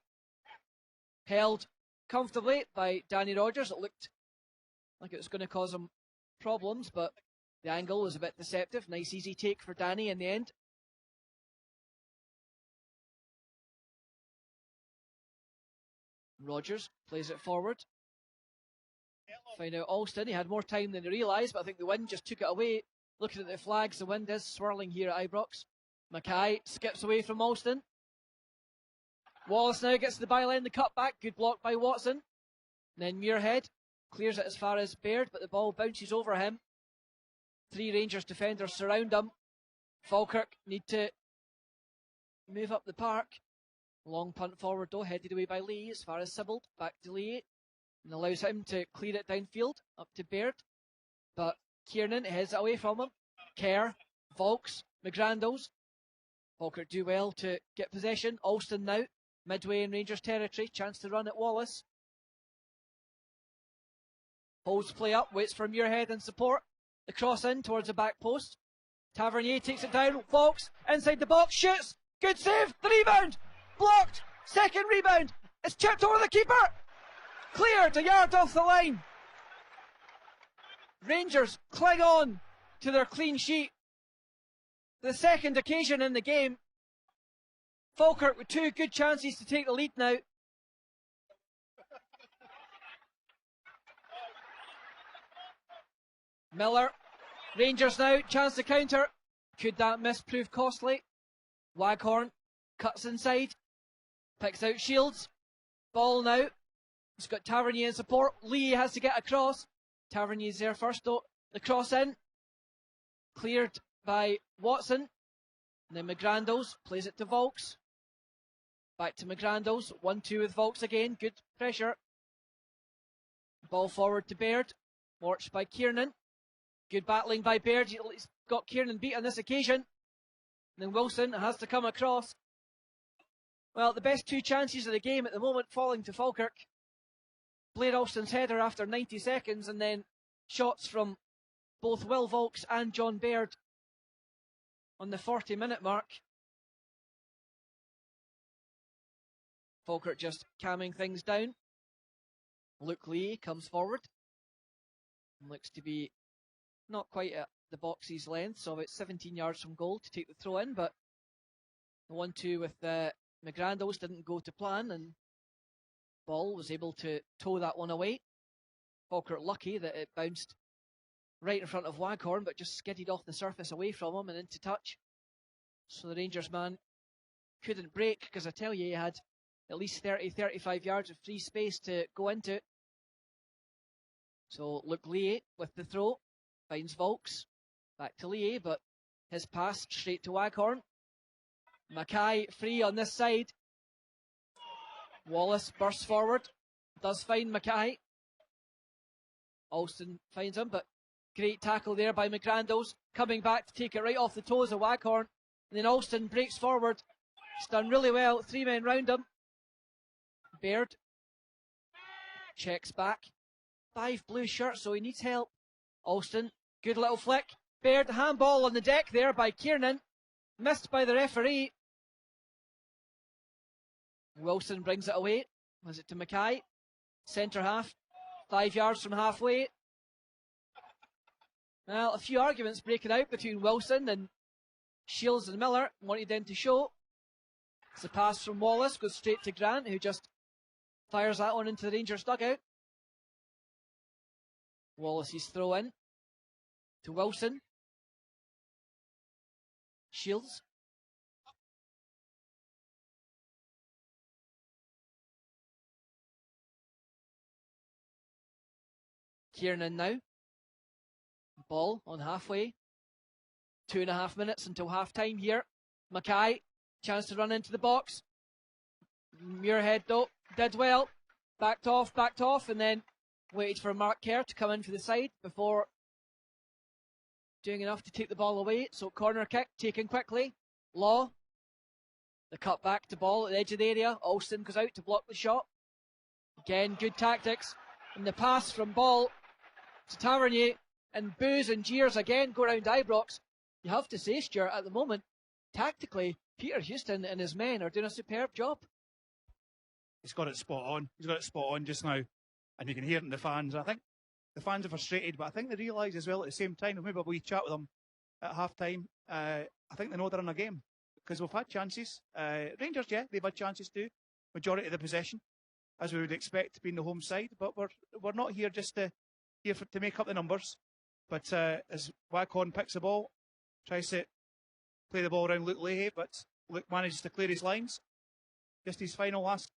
Held comfortably by Danny Rogers. It looked like it was going to cause him problems, but the angle was a bit deceptive. Nice easy take for Danny in the end. Rogers plays it forward. Find out Alston. He had more time than he realised, but I think the wind just took it away. Looking at the flags, the wind is swirling here at Ibrox. Mackay skips away from Alston. Wallace now gets to the byline, the cutback. Good block by Watson. And then Muirhead clears it as far as Baird, but the ball bounces over him. 3 Rangers defenders surround him. Falkirk need to move up the park. Long punt forward though, headed away by Lee as far as Sibbald. Back to Lee. And allows him to clear it downfield up to Baird. But Kiernan heads it away from him. Kerr, Volks, McGrandles. Falkirk do well to get possession. Alston now, midway in Rangers territory. Chance to run at Wallace. Holds play up, waits for Muirhead and support. The cross in towards the back post. Tavernier takes it down. Volks inside the box, shoots. Good save. The rebound. Blocked. Second rebound. It's chipped over the keeper. Cleared a yard off the line. Rangers cling on to their clean sheet. The second occasion in the game. Falkirk with 2 good chances to take the lead now. Miller, Rangers now, chance to counter. Could that miss prove costly? Waghorn cuts inside, picks out Shields. Ball now. He's got Tavernier in support. Lee has to get across. Tavernier's there first though. The cross in. Cleared by Watson. And then McGrandles plays it to Volks. Back to McGrandles. 1-2 with Volks again. Good pressure. Ball forward to Baird. Watched by Kiernan. Good battling by Baird. He's got Kiernan beat on this occasion. And then Wilson has to come across. Well, the best two chances of the game at the moment falling to Falkirk. Blair Alston's header after 90 seconds, and then shots from both Will Volks and John Baird on the 40-minute mark. Falkirk just calming things down. Luke Lee comes forward. Looks to be not quite at the box's length, so about 17 yards from goal to take the throw in, but the 1-2 with McGrandles didn't go to plan, and Ball was able to tow that one away. Falkirk lucky that it bounced right in front of Waghorn, but just skidded off the surface away from him and into touch. So the Rangers man couldn't break, because I tell you, he had at least 30-35 yards of free space to go into. So Luke Lee with the throw, finds Volks, back to Lee, but his pass straight to Waghorn. Mackay free on this side. Wallace bursts forward, does find Mackay. Alston finds him, but great tackle there by McGrandles, coming back to take it right off the toes of Waghorn. And then Alston breaks forward. He's done really well, 3 men round him. Baird checks back. 5 blue shirts, so he needs help. Alston, good little flick. Baird, handball on the deck there by Kiernan. Missed by the referee. Wilson brings it away. Was it to Mackay? Centre half. 5 yards from halfway. Well, a few arguments breaking out between Wilson and Shields and Miller. Wanted them to show. It's a pass from Wallace, goes straight to Grant, who just fires that one into the Rangers dugout. Wallace's throw in to Wilson. Shields. Kiernan now. Ball on halfway. 2.5 minutes until half time here. Mackay, chance to run into the box. Muirhead though, did well. Backed off, and then waited for Mark Kerr to come in for the side before doing enough to take the ball away. So corner kick taken quickly. Law. The cut back to Ball at the edge of the area. Alston goes out to block the shot. Again, good tactics. And the pass from Ball to Tavernier, and boos and jeers again go round Ibrox. You have to say, Stuart, at the moment, tactically, Peter Houston and his men are doing a superb job. He's got it spot on. He's got it spot on just now. And you can hear it in the fans. I think the fans are frustrated, but I think they realise as well at the same time, maybe a wee chat with them at half time, I think they know they're in a game. Because we've had chances. Rangers, yeah, they've had chances too. Majority of the possession, as we would expect, being the home side. But we're not here just to make up the numbers. But as Waghorn picks the ball, tries to play the ball around Luke Leahy, but Luke manages to clear his lines. Just his final last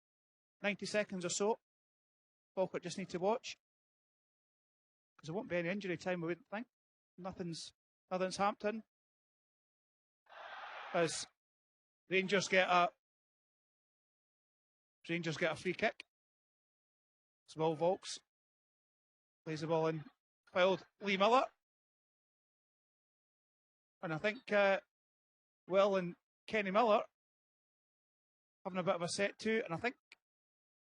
90 seconds or so. Falkirk just need to watch. Because there won't be any injury time, we wouldn't think. Nothing's happened. As Rangers get a free kick. It's Will Volks. Plays the ball in. Filed Lee Miller. And I think Will and Kenny Miller having a bit of a set too. And I think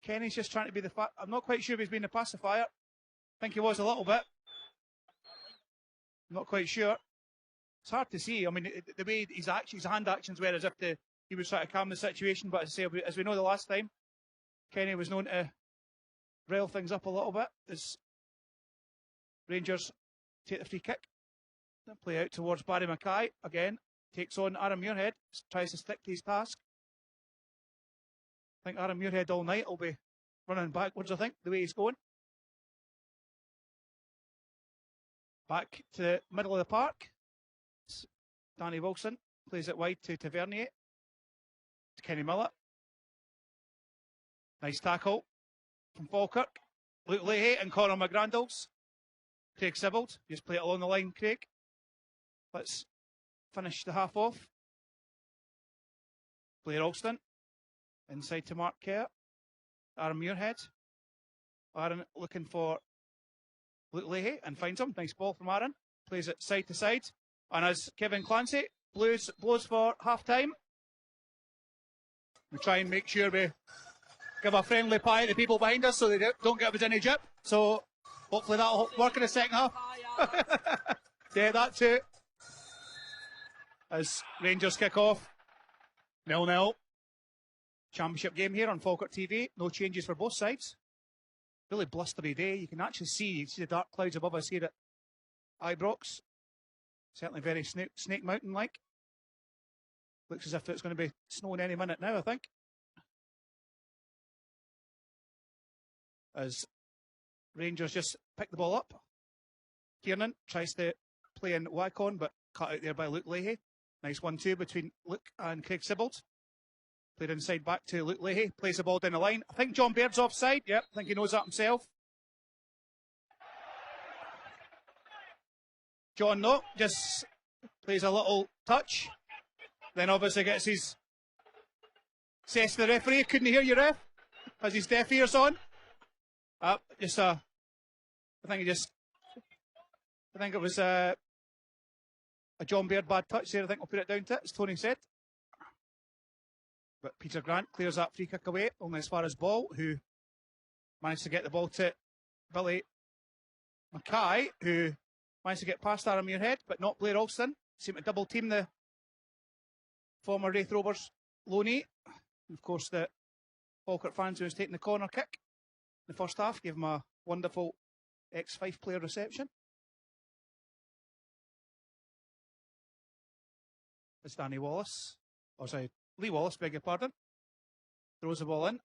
Kenny's just trying to be I'm not quite sure if he's been the pacifier. I think he was a little bit. I'm not quite sure. It's hard to see. I mean, the way his hand actions were as if he was trying to calm the situation. But as I say, as we know the last time, Kenny was known to rail things up a little bit as Rangers take the free kick. Then play out towards Barry Mackay. Again, takes on Aaron Muirhead. Tries to stick to his task. I think Aaron Muirhead all night will be running backwards, I think, the way he's going. Back to the middle of the park. Danny Wilson plays it wide to Tavernier. To Kenny Miller. Nice tackle from Falkirk. Luke Leahy and Conor McGrandles. Craig Sibbald. Just play it along the line, Craig. Let's finish the half off. Blair Alston. Inside to Mark Kerr. Aaron Muirhead. Aaron looking for Luke Leahy and finds him. Nice ball from Aaron. Plays it side to side. And as Kevin Clancy blows for half time, we try and make sure we give a friendly pie to the people behind us so they don't get us any jip. So hopefully that'll work in the second half. Yeah, that too. As Rangers kick off. 0-0. Championship game here on Falkirk TV. No changes for both sides. Really blustery day. You can actually see the dark clouds above us here at Ibrox. Certainly very Snake Mountain-like. Looks as if it's going to be snowing any minute now, I think. As Rangers just pick the ball up. Kiernan tries to play in Wycon, but cut out there by Luke Leahy. Nice 1-2 between Luke and Craig Sibbald. Played inside back to Luke Leahy. Plays the ball down the line. I think John Baird's offside. Yep, I think he knows that himself. John, no, just plays a little touch. Then obviously gets his... Says to the referee, couldn't hear you, ref? Has his deaf ears on. I think it was a John Baird bad touch there. I think we'll put it down to it, as Tony said. But Peter Grant clears that free kick away, only as far as Ball, who managed to get the ball to Billy Mackay, who managed to get past Aaron Muirhead, but not Blair Alston. Seemed to double team the former Wraith Rovers loanee. Of course, the Falkirk fans who was taking the corner kick in the first half gave him a wonderful ex-Fife player reception. It's Danny Wallace. Oh, sorry, Lee Wallace, beg your pardon. Throws the ball in.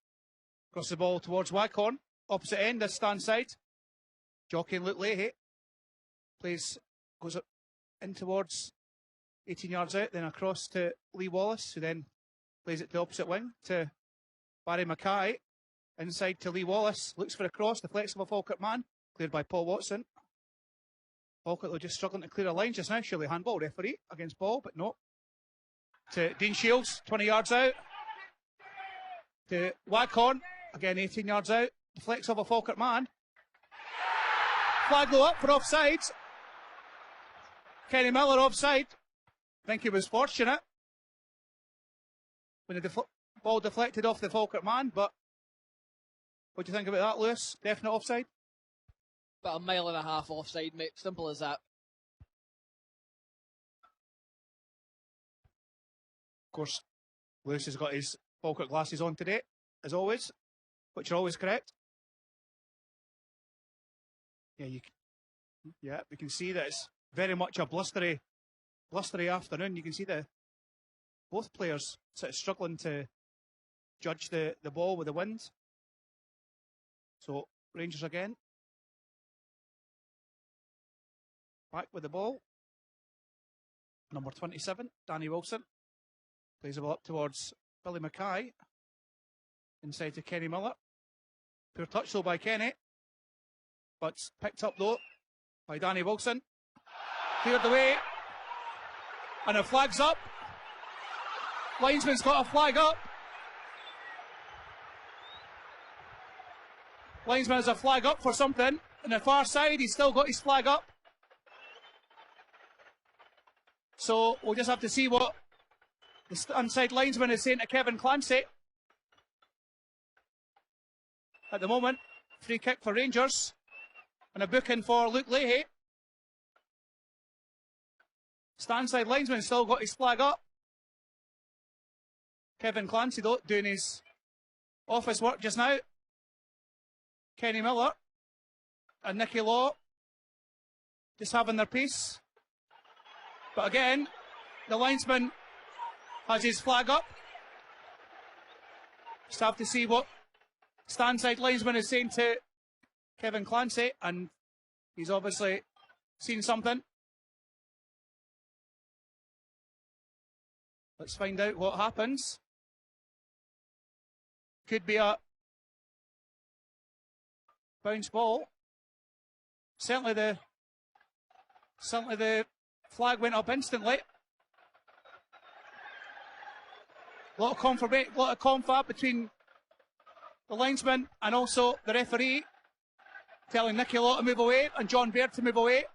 Across the ball towards Wycorn. Opposite end, this stand side. Jockey and Luke Leahy. Goes up in towards 18 yards out, then across to Lee Wallace, who then plays it to the opposite wing to Barry Mackay. Inside to Lee Wallace. Looks for a cross, the flexible Falkirk man. Cleared by Paul Watson. Falkirk are just struggling to clear a line just now. Surely handball referee against Ball, but no. To Dean Shields, 20 yards out. To Waghorn, again 18 yards out. The flex of a Falkirk man. Flag though up for offside. Kenny Miller offside. I think he was fortunate when the ball deflected off the Falkirk man, but what do you think about that, Lewis? Definite offside? About a mile and a half offside, mate. Simple as that. Of course, Lewis has got his Falkirk glasses on today, as always, which are always correct. Yeah, we can see that it's very much a blustery afternoon. You can see both players sort of struggling to judge the ball with the wind. So Rangers again. Back with the ball. Number 27, Danny Wilson. Plays the ball up towards Billy Mackay. Inside to Kenny Miller. Poor touch though by Kenny. But picked up though by Danny Wilson. Cleared away. And a flag's up. Linesman's got a flag up. Linesman has a flag up for something. On the far side, he's still got his flag up. So we'll just have to see what the inside linesman is saying to Kevin Clancy. At the moment, free kick for Rangers. And a booking for Luke Leahy. Standside linesman still got his flag up. Kevin Clancy though doing his office work just now. Kenny Miller and Nicky Law just having their piece. But again, the linesman has his flag up. Just have to see what standside linesman is saying to Kevin Clancy, and he's obviously seen something. Let's find out what happens. Could be a bounce ball. Certainly the flag went up instantly. A lot of confab between the linesman and also the referee, telling Nicky Law to move away and John Baird to move away.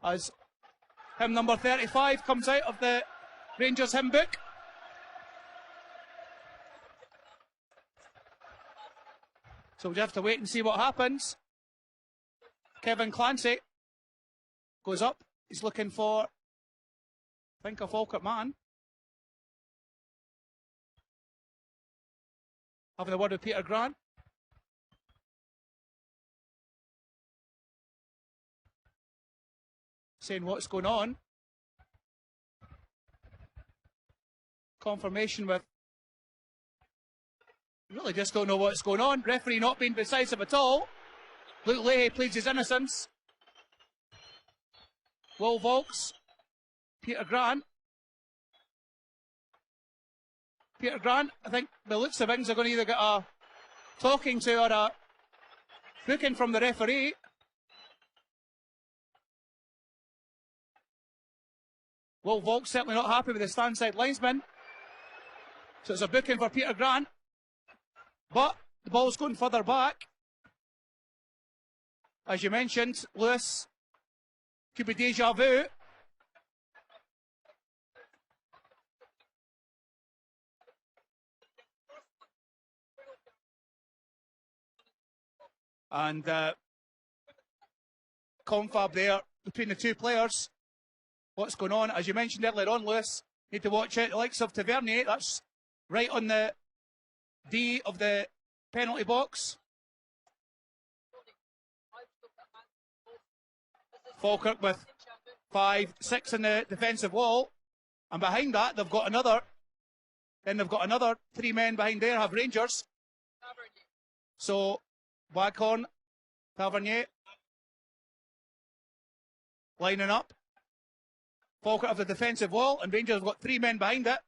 As hymn number 35 comes out of the Rangers hymn book. So we have to wait and see what happens. Kevin Clancy goes up. He's looking for, I think, a Falkirk man. Having a word with Peter Grant. Saying what's going on. Confirmation with, really just don't know what's going on. Referee not being decisive at all. Luke Leahy pleads his innocence. Will Volks. Peter Grant. Peter Grant, I think the looks of things are going to either get a talking to or a booking from the referee. Will Volks certainly not happy with the stand-side linesman. So it's a booking for Peter Grant. But the ball's going further back. As you mentioned, Lewis, could be deja vu. And confab there between the two players. What's going on? As you mentioned earlier on, Lewis, need to watch out. The likes of Tavernier, that's right on the D of the penalty box. Falkirk with 5, 6 in the defensive wall. And behind that, they've got another. Then they've got another 3 men behind there, have Rangers. So, Waghorn, Tavernier, lining up. Falkirk have the defensive wall, and Rangers have got 3 men behind it.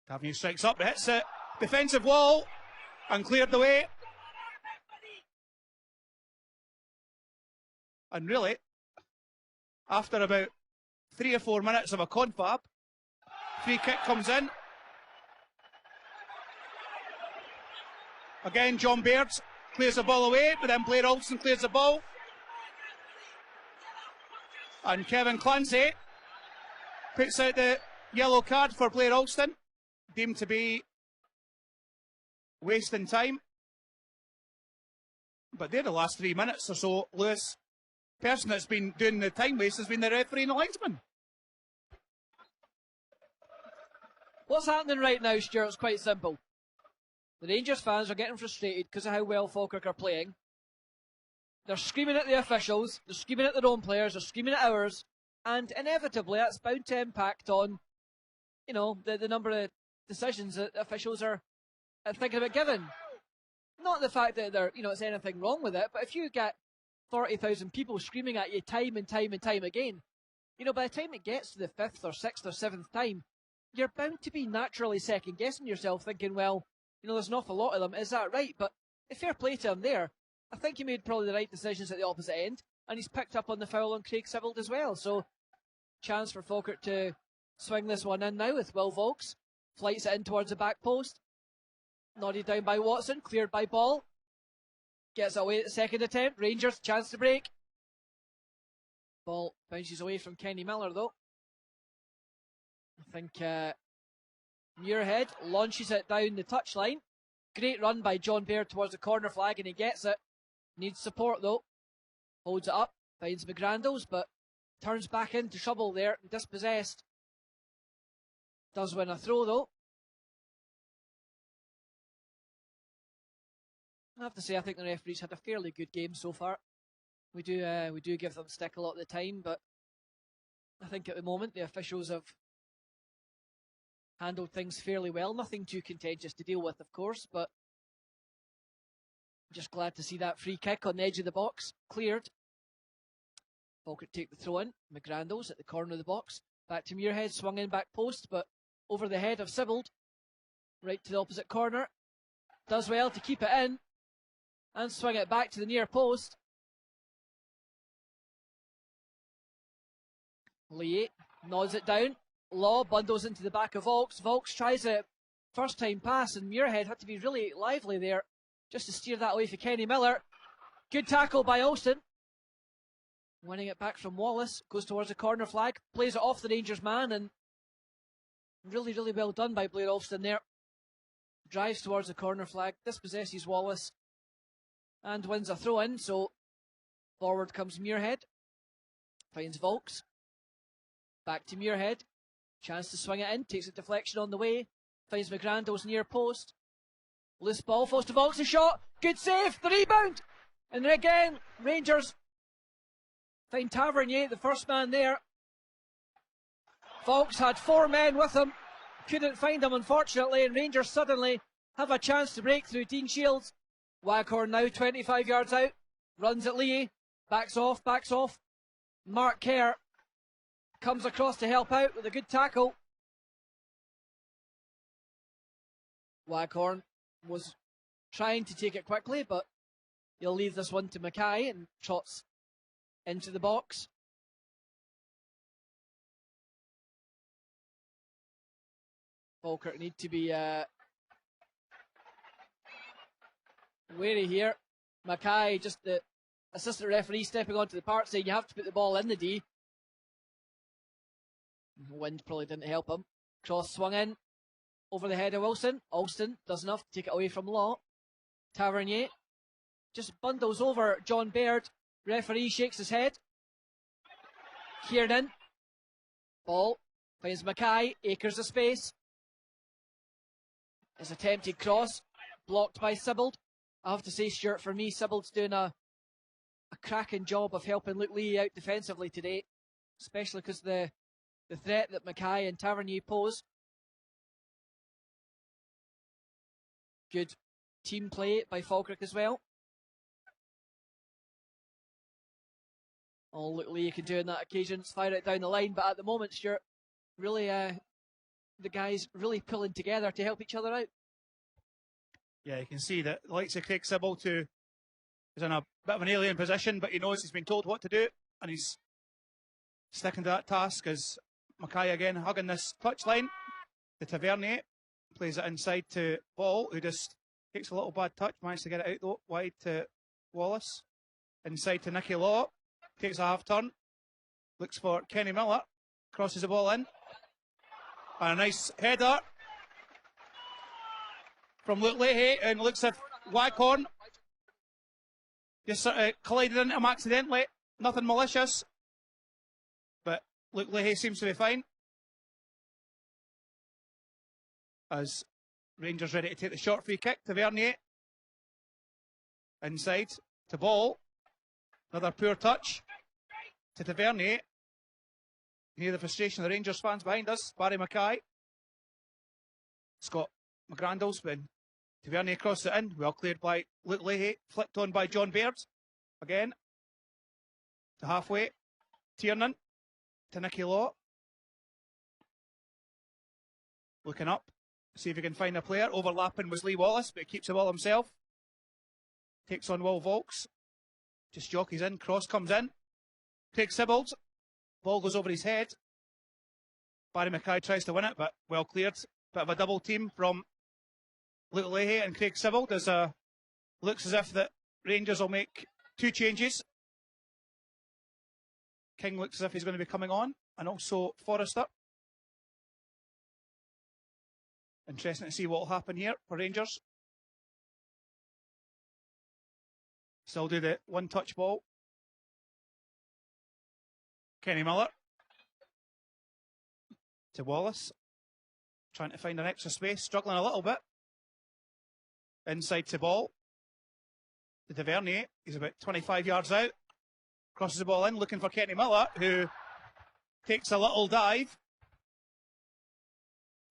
Tavernier strikes up, hits it. Defensive wall, and cleared away. And really, after about 3 or 4 minutes of a confab, free kick comes in. Again, John Baird clears the ball away, but then Blair Olsen clears the ball. And Kevin Clancy puts out the yellow card for Blair Alston, deemed to be wasting time. But they're the last 3 minutes or so, Lewis. The person that's been doing the time waste has been the referee and the linesman. What's happening right now, Stuart, is quite simple. The Rangers fans are getting frustrated because of how well Falkirk are playing. They're screaming at the officials, they're screaming at their own players, they're screaming at ours, and inevitably that's bound to impact on, you know, the number of decisions that officials are thinking about giving. Not the fact that there's anything wrong with it, but if you get 40,000 people screaming at you time and time and time again, by the time it gets to the 5th or 6th or 7th time, you're bound to be naturally second guessing yourself, thinking, well, there's an awful lot of them, is that right? But fair play to him there. I think he made probably the right decisions at the opposite end, and he's picked up on the foul on Craig Sibbald as well. So, chance for Falkirk to swing this one in now with Will Volks. Flights it in towards the back post. Nodded down by Watson, cleared by Ball. Gets it away at the second attempt. Rangers, chance to break. Ball bounces away from Kenny Miller though. I think Muirhead launches it down the touchline. Great run by John Baird towards the corner flag, and he gets it. Needs support though. Holds it up, finds McGrandles, but turns back into trouble there, dispossessed. Does win a throw though. I have to say, I think the referees had a fairly good game so far. We do give them stick a lot of the time, but I think at the moment the officials have handled things fairly well. Nothing too contentious to deal with, of course, but just glad to see that free kick on the edge of the box cleared. Falkirk take the throw in. McGrandles at the corner of the box. Back to Muirhead, swung in back post, but over the head of Sibbald. Right to the opposite corner. Does well to keep it in and swing it back to the near post. Lee nods it down. Law bundles into the back of Volks. Volks tries it first time pass, and Muirhead had to be really lively there just to steer that away for Kenny Miller. Good tackle by Alston. Winning it back from Wallace. Goes towards the corner flag. Plays it off the Rangers man, and really, really well done by Blair Alston there. Drives towards the corner flag. Dispossesses Wallace. And wins a throw in. So forward comes Muirhead. Finds Volks. Back to Muirhead. Chance to swing it in. Takes a deflection on the way. Finds McGrandles near post. Loose ball. Falls to Volks. A shot. Good save. The rebound. And then again, Rangers find Tavernier, the first man there. Volks had 4 men with him. Couldn't find him, unfortunately. And Rangers suddenly have a chance to break through. Dean Shields. Waghorn now 25 yards out. Runs at Lee. Backs off. Mark Kerr comes across to help out with a good tackle. Waghorn was trying to take it quickly, but he'll leave this one to Mackay and trots into the box. Falkirk need to be wary here. Mackay, just the assistant referee, stepping onto the park saying you have to put the ball in the D. The wind probably didn't help him. Cross swung in over the head of Wilson. Alston does enough to take it away from Law. Tavernier just bundles over John Baird. Referee shakes his head. Kiernan. Ball. Finds Mackay. Acres of space. His attempted cross. Blocked by Sibbald. I have to say, Stuart, for me, Sibbald's doing a cracking job of helping Luke Lee out defensively today. Especially because the threat that Mackay and Tavernier pose. Good team play by Falkirk as well. All Luke Lee can do on that occasion is fire it down the line, but at the moment, Stuart, really the guys really pulling together to help each other out. Yeah, you can see that the likes of Craig Sibbald, who is in a bit of an alien position, but he knows he's been told what to do, and he's sticking to that task. As Mackay again hugging this touchline. The Tavernier plays it inside to Ball, who just takes a little bad touch, managed to get it out though, wide to Wallace. Inside to Nicky Law, takes a half turn, looks for Kenny Miller, crosses the ball in, and a nice header from Luke Leahy, and looks at Waghorn. Just sort of collided into him accidentally, nothing malicious, but Luke Leahy seems to be fine. As Rangers ready to take the short free kick to Vernier. Inside to Ball. Another poor touch to Tavernier. You hear the frustration of the Rangers fans behind us. Barry Mackay. Scott McGrandles when Tavernier crossed it in. Well cleared by Luke Leahy. Flicked on by John Baird. Again. To halfway. Tiernan. To Nicky Law. Looking up. See if he can find a player. Overlapping was Lee Wallace, but he keeps the ball himself. Takes on Will Volks. Just jockeys in. Cross comes in. Craig Sibbald. Ball goes over his head. Barry Mackay tries to win it, but well cleared. Bit of a double team from Luke Leahy and Craig Sibbald. As looks as if the Rangers will make 2 changes. King looks as if he's going to be coming on, and also Forrester. Interesting to see what will happen here for Rangers. Still do the one-touch ball. Kenny Miller. To Wallace. Trying to find an extra space. Struggling a little bit. Inside to Ball. To Tavernier. He's about 25 yards out. Crosses the ball in, looking for Kenny Miller, who takes a little dive.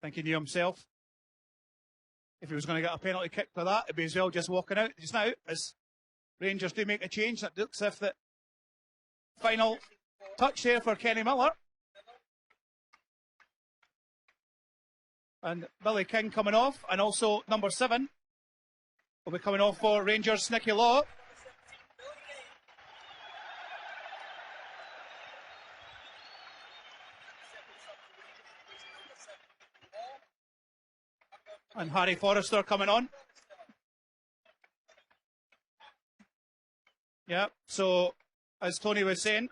Thinking to himself, if he was going to get a penalty kick for that, it'd be as well just walking out just now, as Rangers do make a change. That looks as if the final touch there for Kenny Miller. And Billy King coming off, and also number 7 will be coming off for Rangers, Nicky Law. And Harry Forrester coming on. Yeah, so as Tony was saying,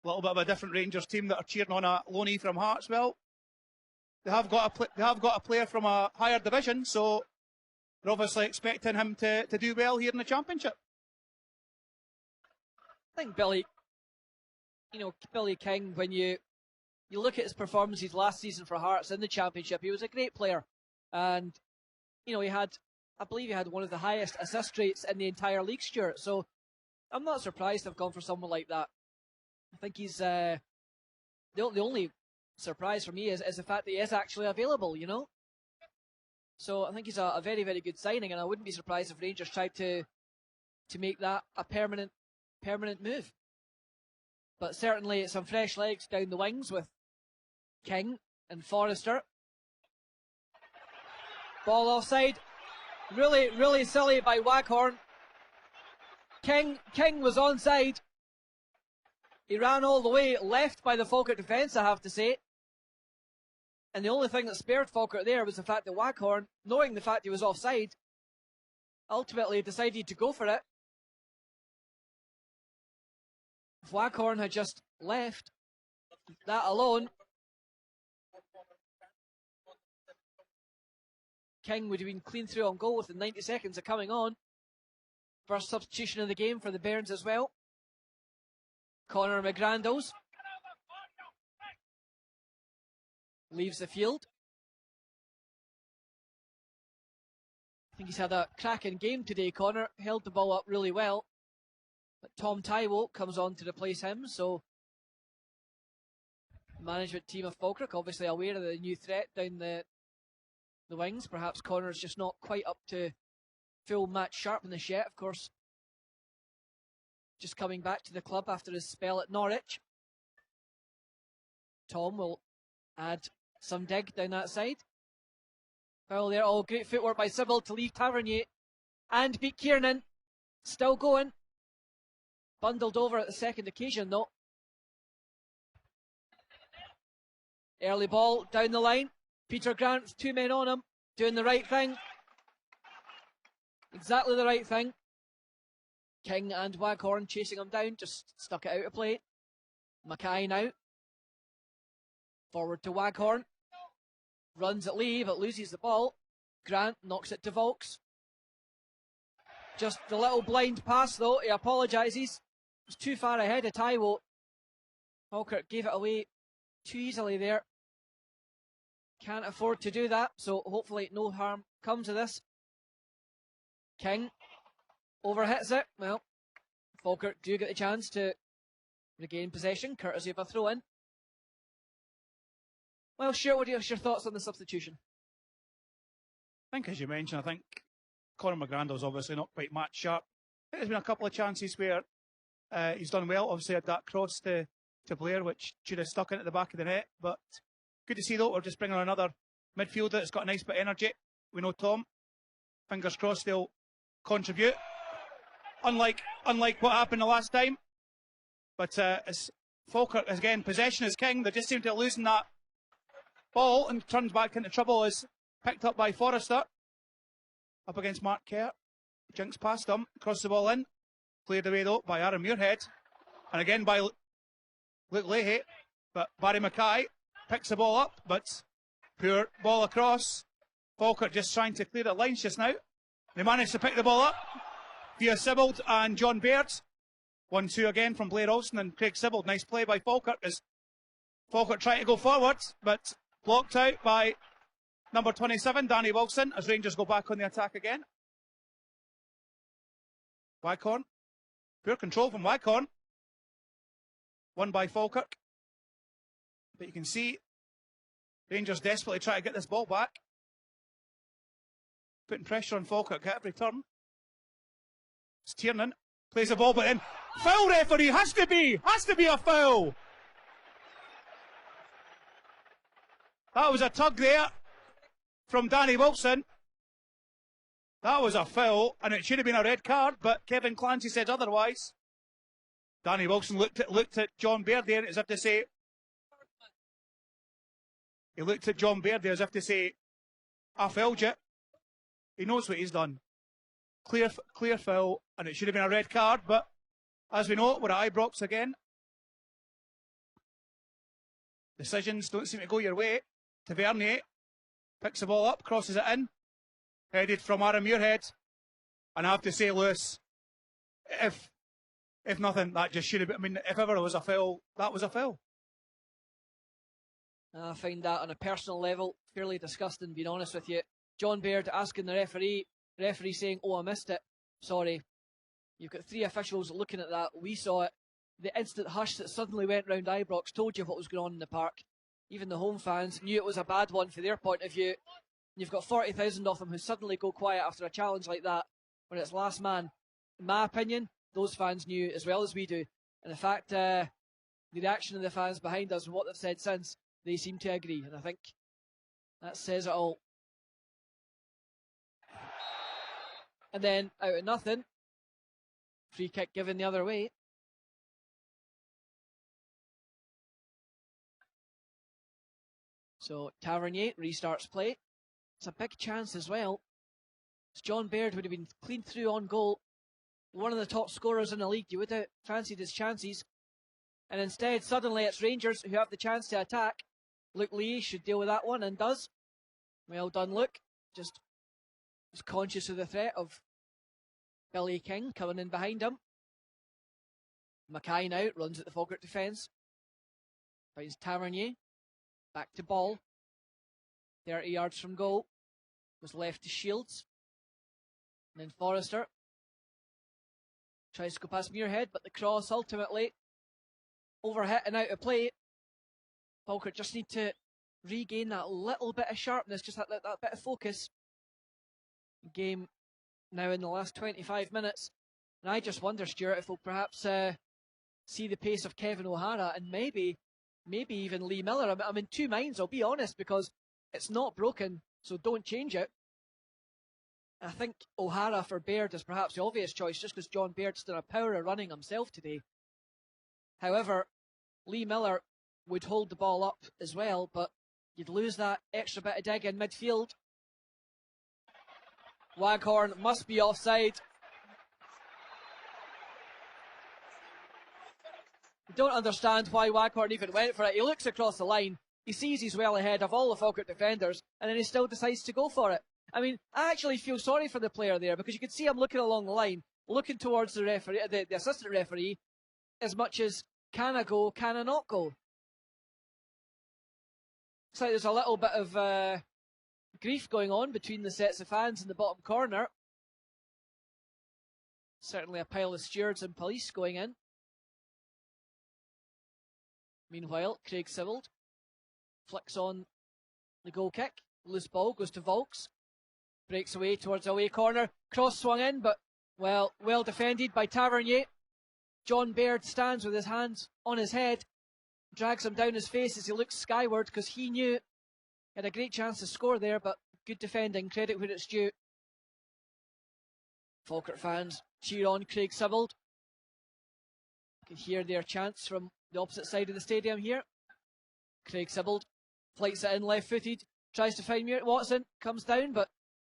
a little bit of a different Rangers team that are cheering on a loanee from Hartsville. They have got a player from a higher division, so they're obviously expecting him to do well here in the Championship. I think Billy King, when you look at his performances last season for Hearts in the Championship, he was a great player. And, I believe he had one of the highest assist rates in the entire league, Stuart. So I'm not surprised to have gone for someone like that. I think he's, the only surprise for me is the fact that he is actually available, So I think he's a very, very good signing, and I wouldn't be surprised if Rangers tried to make that a permanent move. But certainly some fresh legs down the wings with King and Forrester. Ball offside. Really, really silly by Waghorn. King was onside. He ran all the way left by the Falkirk defence, I have to say. And the only thing that spared Falkirk there was the fact that Waghorn, knowing the fact he was offside, ultimately decided to go for it. If Waghorn had just left that alone, King would have been clean through on goal within 90 seconds of coming on. First substitution of the game for the Bairns as well. Connor McGrandles leaves the field. I think he's had a cracking game today, Connor. Held the ball up really well. But Tom Taiwo comes on to replace him, so the management team of Falkirk obviously aware of the new threat down the wings. Perhaps Connor's just not quite up to full match sharpness yet, of course. Just coming back to the club after his spell at Norwich. Tom will add some dig down that side. Foul there. Oh, great footwork by Sybil to leave Tavernier and beat Kiernan. Still going. Bundled over at the second occasion though. Early ball down the line. Peter Grant with two men on him. Doing the right thing. Exactly the right thing. King and Waghorn chasing him down. Just stuck it out of play. Mackay now. Forward to Waghorn. Runs at Lee, but loses the ball. Grant knocks it to Volks. Just the little blind pass though. He apologises. Was too far ahead of Taiwo. Falkirk gave it away too easily there. Can't afford to do that, so hopefully no harm comes of this. King overhits it. Well, Falkirk do get the chance to regain possession, courtesy of a throw-in. Well, Stuart, what are your thoughts on the substitution? I think, as you mentioned, I think Conor McGrandle's obviously not quite match sharp. I think there's been a couple of chances where he's done well. Obviously had that cross to Blair, which should have stuck into the back of the net. But good to see, though, we're just bringing on another midfielder that's got a nice bit of energy. We know Tom. Fingers crossed they'll contribute. Unlike what happened the last time. But as Falkirk, again, possession is king. They just seem to be losing that ball and turns back into trouble. Is picked up by Forrester. Up against Mark Kerr. Jinks past him. Cross the ball in. Cleared away, though, by Aaron Muirhead. And again by Luke Leahy. But Barry Mackay picks the ball up. But poor ball across. Falkirk just trying to clear the lines just now. They managed to pick the ball up via Sibbald and John Baird. 1-2 again from Blair Olsen and Craig Sibbald. Nice play by Falkirk as Falkirk trying to go forward, but blocked out by number 27, Danny Wilson, as Rangers go back on the attack again. Waghorn. Poor control from Waghorn. Won by Falkirk. But you can see Rangers desperately try to get this ball back. Putting pressure on Falkirk at every turn. It's Tiernan. Plays the ball, but then foul, referee! Has to be a foul! That was a tug there from Danny Wilson. That was a foul, and it should have been a red card, but Kevin Clancy said otherwise. Danny Wilson looked at John Baird there as if to say, he looked at John Baird there as if to say, I felled you. He knows what he's done. Clear foul, and it should have been a red card, but as we know, we're at Ibrox again. Decisions don't seem to go your way. Tavernier picks the ball up, crosses it in, headed from Aaron Muirhead. And I have to say, Lewis, if nothing, that just should have been, I mean, if ever there was a foul, that was a foul. I find that on a personal level fairly disgusting, being honest with you. John Baird asking the referee saying, "Oh, I missed it. Sorry." You've got three officials looking at that. We saw it. The instant hush that suddenly went round Ibrox told you what was going on in the park. Even the home fans knew it was a bad one for their point of view. You've got 40,000 of them who suddenly go quiet after a challenge like that when it's last man. In my opinion, those fans knew as well as we do. And in fact, the reaction of the fans behind us and what they've said since, they seem to agree. And I think that says it all. And then, out of nothing, free kick given the other way. So Tavernier restarts play. It's a big chance as well. As John Baird would have been clean through on goal. One of the top scorers in the league. You would have fancied his chances. And instead, suddenly it's Rangers who have the chance to attack. Luke Lee should deal with that one and does. Well done, Luke. Just was conscious of the threat of Billy King coming in behind him. Mackay now runs at the Falkirk defence. Finds Tavernier. Back to ball. 30 yards from goal. Was left to Shields. And then Forrester tries to go past Muirhead, but the cross ultimately overhit and out of play. Falkirk just need to regain that little bit of sharpness, just that bit of focus. Game now in the last 25 minutes. And I just wonder, Stuart, if we'll perhaps see the pace of Kevin O'Hara and maybe even Lee Miller. I'm in two minds, I'll be honest, because it's not broken, so don't change it. I think O'Hara for Baird is perhaps the obvious choice, just because John Baird's done a power of running himself today. However, Lee Miller would hold the ball up as well, but you'd lose that extra bit of dig in midfield. Waghorn must be offside. I don't understand why Waghorn even went for it. He looks across the line, he sees he's well ahead of all the Falkirk defenders, and then he still decides to go for it. I mean, I actually feel sorry for the player there, because you can see him looking along the line, looking towards the referee, the assistant referee, as much as can I go, can I not go? It's like there's a little bit of grief going on between the sets of fans in the bottom corner. Certainly a pile of stewards and police going in. Meanwhile, Craig Sibbald flicks on the goal kick. Loose ball goes to Volks. Breaks away towards the away corner. Cross swung in, but well defended by Tavernier. John Baird stands with his hands on his head. Drags him down his face as he looks skyward, because he knew he had a great chance to score there, but good defending. Credit where it's due. Falkirk fans cheer on Craig Sibbald. You can hear their chants from the opposite side of the stadium here. Craig Sibbald flights it in left-footed, tries to find Muir. Watson comes down, but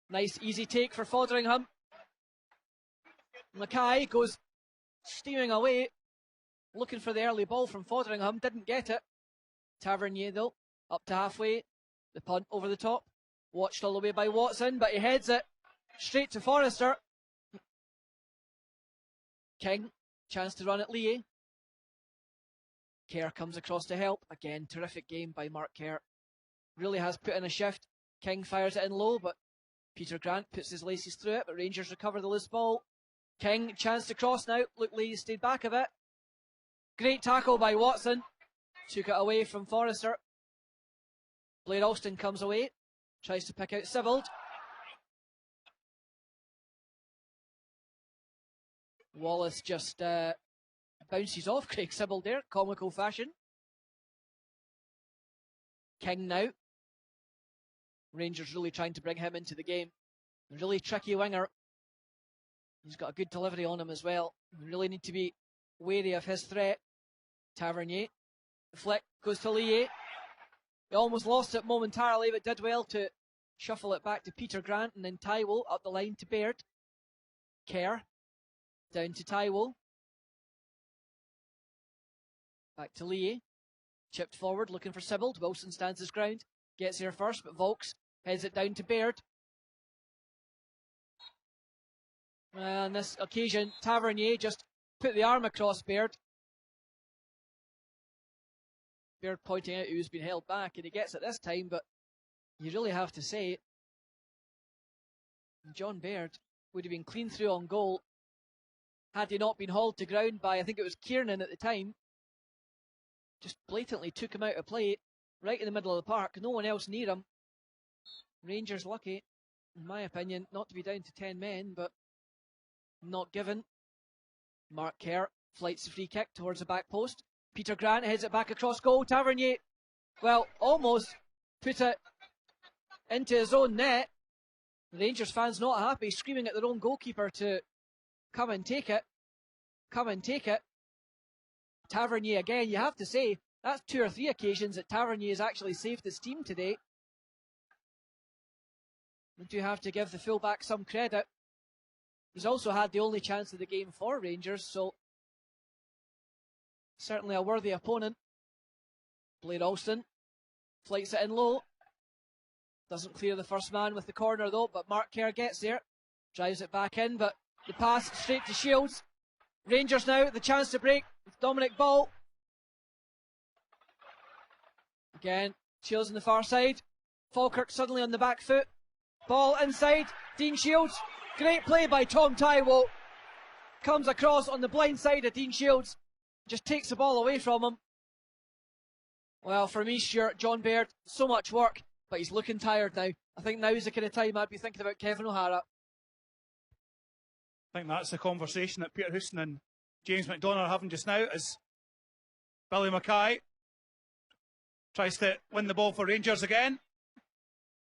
nice easy take for Fotheringham. Mackay goes steaming away, looking for the early ball from Fotheringham, didn't get it. Tavernier though, up to halfway, the punt over the top, watched all the way by Watson, but he heads it straight to Forrester. King, chance to run at Lee. Kerr comes across to help. Again, terrific game by Mark Kerr. Really has put in a shift. King fires it in low, but Peter Grant puts his laces through it, but Rangers recover the loose ball. King, chance to cross now. Luke Lee stayed back a bit. Great tackle by Watson. Took it away from Forrester. Blair Alston comes away. Tries to pick out Sibbald. Wallace just bounces off Craig Sibbald there. Comical fashion. King now. Rangers really trying to bring him into the game. Really tricky winger. He's got a good delivery on him as well. We really need to be wary of his threat. Tavernier. The flick goes to Lee. He almost lost it momentarily, but did well to Shuffle it back to Peter Grant and then Tywell up the line to Baird. Kerr down to Tywell. Back to Lee. Chipped forward, looking for Sibbald. Wilson stands his ground. Gets here first, but Volks heads it down to Baird. On this occasion, Tavernier just put the arm across Baird. Baird pointing out who's been held back, and he gets it this time, but you really have to say, John Baird would have been clean through on goal had he not been hauled to ground by, I think it was Kiernan at the time. Just blatantly took him out of play, right in the middle of the park, no one else near him. Rangers lucky, in my opinion, not to be down to 10 men, but not given. Mark Kerr flights the free kick towards the back post. Peter Grant heads it back across goal. Tavernier, well, almost put it into his own net. Rangers fans not happy, screaming at their own goalkeeper to come and take it. Come and take it. Tavernier again, you have to say, that's 2 or 3 occasions that Tavernier has actually saved his team today. We do have to give the fullback some credit. He's also had the only chance of the game for Rangers, so certainly a worthy opponent. Blair Alston flights it in low. Doesn't clear the first man with the corner though, but Mark Kerr gets there. Drives it back in, but the pass straight to Shields. Rangers now, the chance to break with Dominic Ball. Again, Shields on the far side. Falkirk suddenly on the back foot. Ball inside, Dean Shields. Great play by Tom Tywell. Comes across on the blind side of Dean Shields. Just takes the ball away from him. Well, for me, Stuart, John Baird, so much work, but he's looking tired now. I think now is the kind of time I'd be thinking about Kevin O'Hara. I think that's the conversation that Peter Houston and James McDonough are having just now, as Billy Mackay tries to win the ball for Rangers again.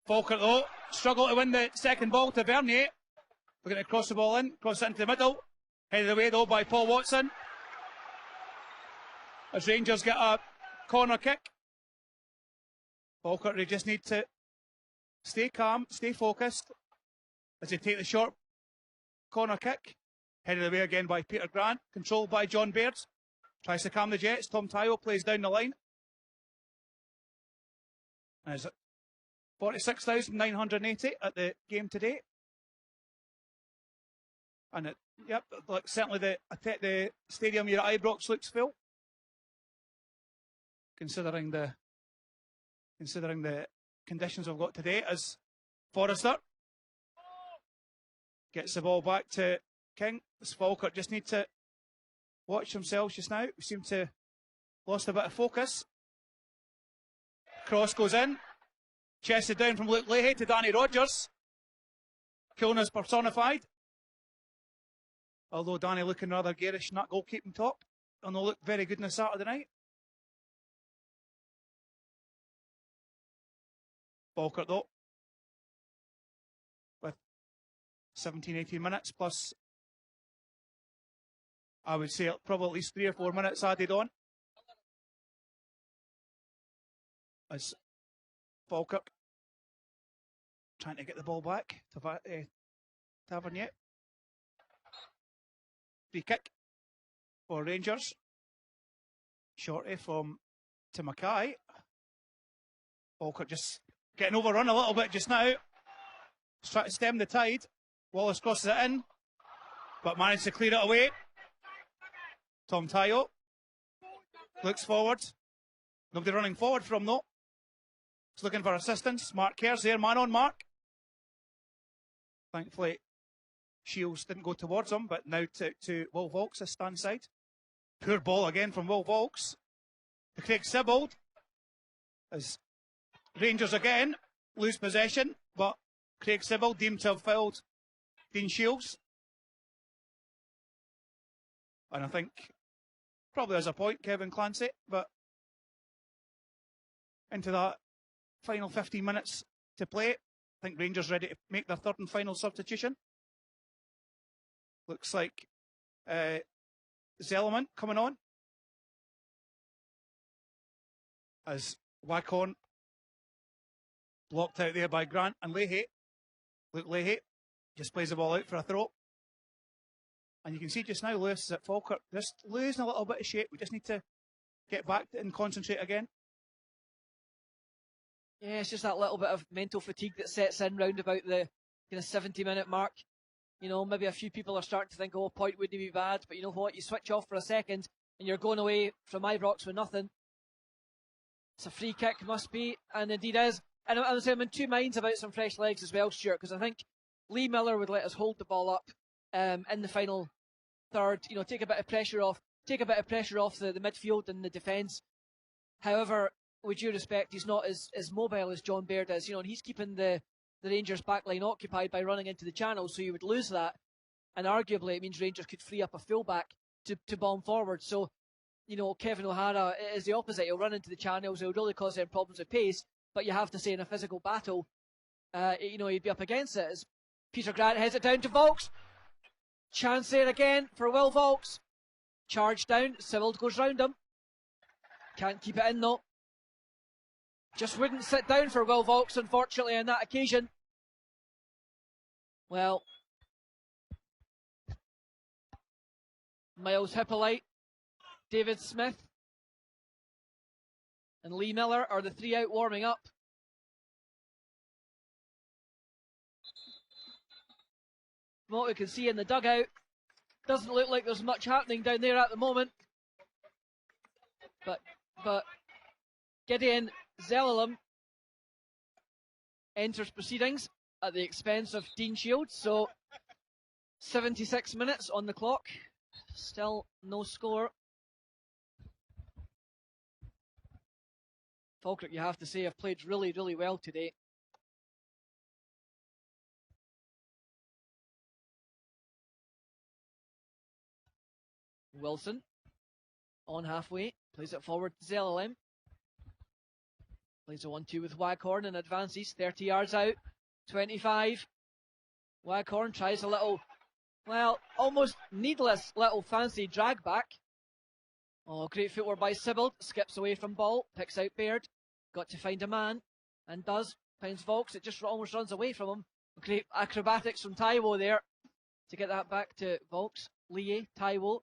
Falkirk, though, struggle to win the second ball to Vernier. Looking to cross the ball in, cross it into the middle. Headed away, though, by Paul Watson. As Rangers get a corner kick. Falkirk, they just need to stay calm, stay focused as they take the short corner kick. Headed away again by Peter Grant, controlled by John Baird. Tries to calm the Jets. Tom Tywell plays down the line. And it's 46,980 at the game today. And it, yep, like certainly the stadium here at Ibrox looks full. Considering the conditions we've got today, as Forrester gets the ball back to King. As Falkirk just need to watch themselves just now. We seem to lost a bit of focus. Cross goes in. Chested down from Luke Leahy to Danny Rogers. Coolness personified. Although Danny looking rather garish in that goalkeeping top. And they'll look very good on a Saturday night. Falkirk though, with 17, 18 minutes plus, I would say probably at least 3 or 4 minutes added on. As Falkirk trying to get the ball back to Tavernier. Free kick for Rangers. Shorty to Mackay. Falkirk just getting overrun a little bit just now. Just trying to stem the tide. Wallace crosses it in, but managed to clear it away. Tom Tywell looks forward. Nobody running forward from though. He's looking for assistance. Mark Kerr's there, man on mark. Thankfully, Shields didn't go towards him, but now to Will Volks, his stand side. Poor ball again from Will Volks to Craig Sibbald. As Rangers again lose possession, but Craig Sibbald deemed to have fouled Dean Shields. And I think probably has a point, Kevin Clancy, but into that final 15 minutes to play, I think Rangers ready to make their third and final substitution. Looks like Zellerman coming on as Wacon Blocked out there by Grant and Leahy. Luke Leahy just plays the ball out for a throw. And you can see just now Lewis is at Falkirk just losing a little bit of shape. We just need to get back and concentrate again. Yeah, it's just that little bit of mental fatigue that sets in round about the kind of 70-minute mark. You know, maybe a few people are starting to think, oh, a point wouldn't be bad. But you know what? You switch off for a second and you're going away from Ibrox with nothing. It's a free kick, must be, and indeed is. And I'm in two minds about some fresh legs as well, Stuart, because I think Lee Miller would let us hold the ball up in the final third. You know, take a bit of pressure off the midfield and the defence. However, with due respect, he's not as mobile as John Baird is. You know, and he's keeping the Rangers backline occupied by running into the channel, so you would lose that, and arguably it means Rangers could free up a fullback to bomb forward. So, you know, Kevin O'Hara is the opposite. He'll run into the channels. It'll really cause them problems with pace. But you have to say, in a physical battle, you know, he'd be up against it. As Peter Grant heads it down to Volks. Chance there again for Will Volks. Charge down. Sibbald goes round him. Can't keep it in though. Just wouldn't sit down for Will Volks, unfortunately, on that occasion. Well, Miles Hippolyte, David Smith, and Lee Miller are the three out warming up. From what we can see in the dugout, doesn't look like there's much happening down there at the moment. But Gideon Zelalem enters proceedings at the expense of Dean Shields. So 76 minutes on the clock. Still no score. Falkirk, you have to say, have played really, really well today. Wilson on halfway, plays it forward to Zelalem. Plays a 1-2 with Waghorn and advances 30 yards out, 25. Waghorn tries a little, well, almost needless little fancy drag back. Oh, great footwork by Sibbald. Skips away from ball. Picks out Baird. Got to find a man. And does. Finds Volks. It just almost runs away from him. Great acrobatics from Taiwo there to get that back to Volks. Lee, Taiwo.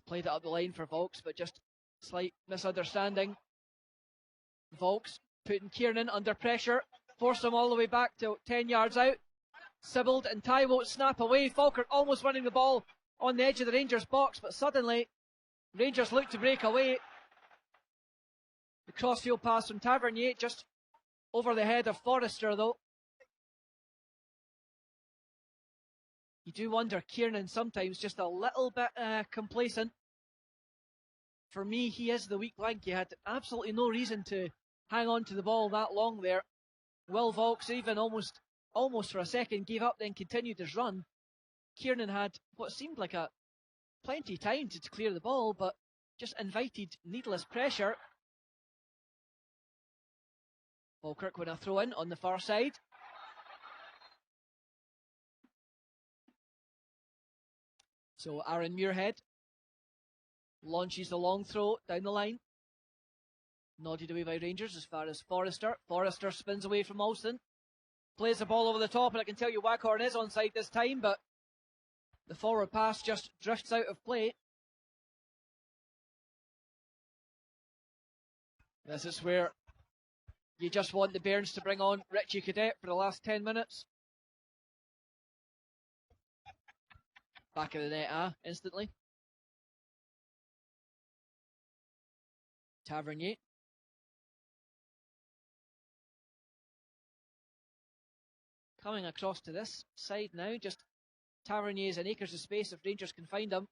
Played it up the line for Volks, but just slight misunderstanding. Volks putting Kiernan under pressure. Forced him all the way back to 10 yards out. Sibbald and Taiwo snap away. Falkirk almost winning the ball on the edge of the Rangers box, but suddenly Rangers look to break away. The crossfield pass from Tavernier just over the head of Forrester though. You do wonder, Kiernan sometimes just a little bit complacent. For me, he is the weak link. He had absolutely no reason to hang on to the ball that long there. Will Volks even almost for a second gave up, then continued his run. Kiernan had what seemed like plenty time to clear the ball, but just invited needless pressure. Falkirk with a throw in on the far side. So Aaron Muirhead launches the long throw down the line. Nodded away by Rangers as far as Forrester. Forrester spins away from Alston. Plays the ball over the top, and I can tell you Waghorn is onside this time, but the forward pass just drifts out of play. This is where you just want the Bairns to bring on Richie Cadet for the last 10 minutes. Back of the net, instantly. Tavernier. Coming across to this side now, just Tavernier's in acres of space if Rangers can find him.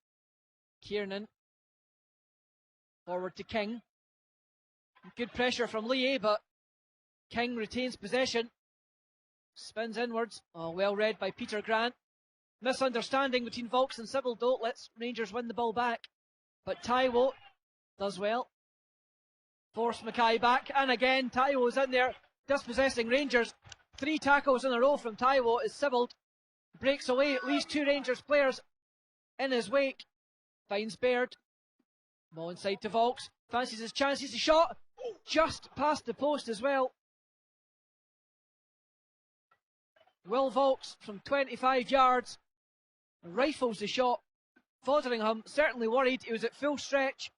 Kiernan. Forward to King. Good pressure from Lee, but King retains possession. Spins inwards. Oh, well read by Peter Grant. Misunderstanding between Volks and Sibbald though. Lets Rangers win the ball back. But Taiwo does well. Force Mackay back. And again, Taiwo's in there dispossessing Rangers. 3 tackles in a row from Taiwo as Sibbald breaks away. At least 2 Rangers players in his wake. Finds Baird. Ball inside to Volks. Fancies his chances. A shot just past the post as well. Will Vaulks from 25 yards rifles the shot. Fotheringham certainly worried. He was at full stretch.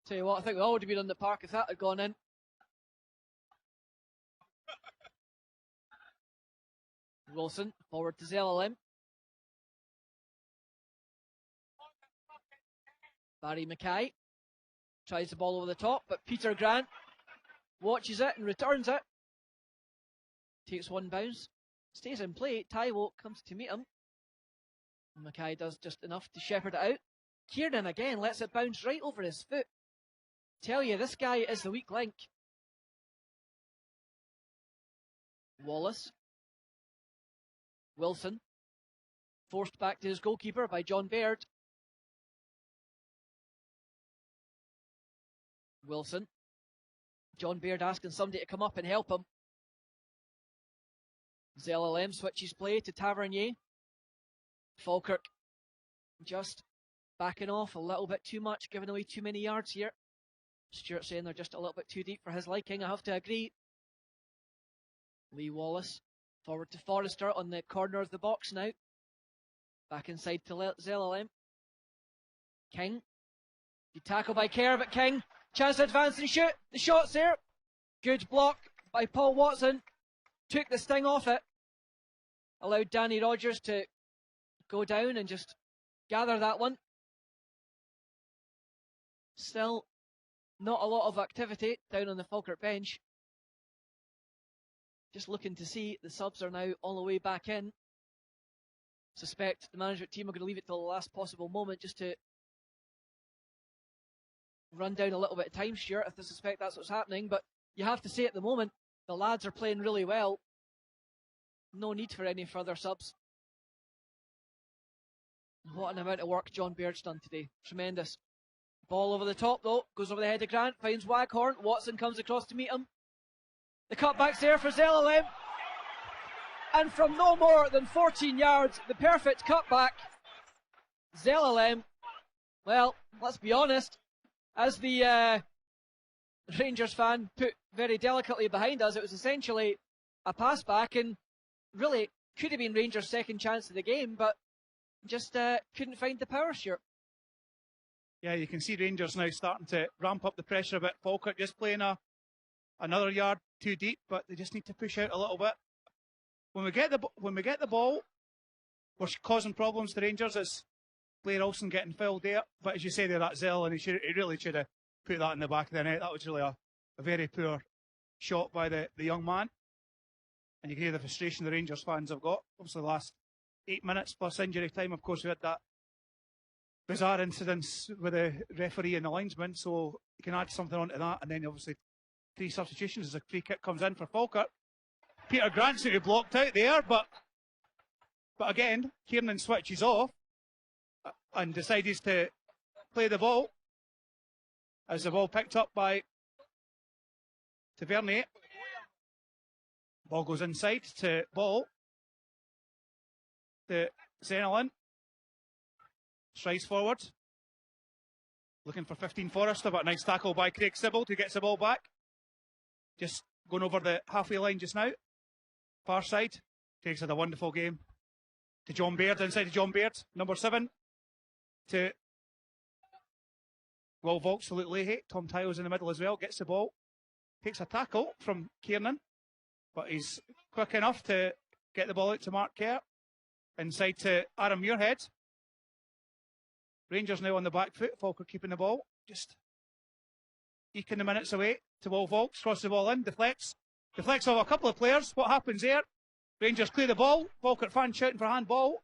Tell you what, I think we all would have been on the park if that had gone in. Wilson forward to Zelalem. Barry Mackay tries the ball over the top, but Peter Grant watches it and returns it. Takes one bounce, stays in play. Taiwo comes to meet him. Mackay does just enough to shepherd it out. Kiernan again lets it bounce right over his foot. Tell you, this guy is the weak link. Wallace. Wilson. Forced back to his goalkeeper by John Baird. Wilson. John Baird asking somebody to come up and help him. Zelalem switches play to Tavernier. Falkirk just backing off a little bit too much, giving away too many yards here. Stuart saying they're just a little bit too deep for his liking. I have to agree. Lee Wallace forward to Forrester on the corner of the box now. Back inside to Zelalem. King. Good tackle by Kerr, but King. Chance to advance and shoot. The shot's there. Good block by Paul Watson. Took the sting off it. Allowed Danny Rogers to go down and just gather that one. Still not a lot of activity down on the Falkirk bench. Just looking to see, the subs are now all the way back in. Suspect the management team are going to leave it till the last possible moment just to run down a little bit of time, Stuart, if they suspect that's what's happening. But you have to say at the moment, the lads are playing really well. No need for any further subs. What an amount of work John Baird's done today. Tremendous. Ball over the top though, goes over the head of Grant, finds Waghorn. Watson comes across to meet him. The cutback's there for Zelalem. And from no more than 14 yards, the perfect cutback. Zelalem, well, let's be honest, as the Rangers fan put very delicately behind us, it was essentially a pass back and really could have been Rangers' second chance of the game, but just couldn't find the power, Stuart. Yeah, you can see Rangers now starting to ramp up the pressure a bit. Falkirk just playing another yard too deep, but they just need to push out a little bit. When we get the ball, we're causing problems to Rangers. It's Blair Olsen getting fouled there, but as you say there, that Zell, and he really should have put that in the back of the net. That was really a very poor shot by the young man. And you can hear the frustration the Rangers fans have got. Obviously, the last 8 minutes plus injury time, of course, we had that bizarre incidents with the referee and the linesman, so you can add something onto that. And then obviously 3 substitutions as a free kick comes in for Falkirk. Peter Grant's who blocked out there, but again, Kiernan switches off and decides to play the ball as the ball picked up by Tavernier. Ball goes inside to Ball. To Zenelin. Strides forward. Looking for 15 Forrester, but a nice tackle by Craig Sibbald who gets the ball back. Just going over the halfway line just now. Far side. Craig's had a wonderful game. To John Baird, inside to John Baird. Number 7. To Will Vaulks to Luke Leahy. Tom Tyler's in the middle as well. Gets the ball. Takes a tackle from Kiernan. But he's quick enough to get the ball out to Mark Kerr. Inside to Aaron Muirhead. Rangers now on the back foot. Falkirk keeping the ball. Just eking the minutes away to Will Vaulks. Crosses the ball in. Deflects. Deflects off a couple of players. What happens there? Rangers clear the ball. Falkirk fans shouting for handball.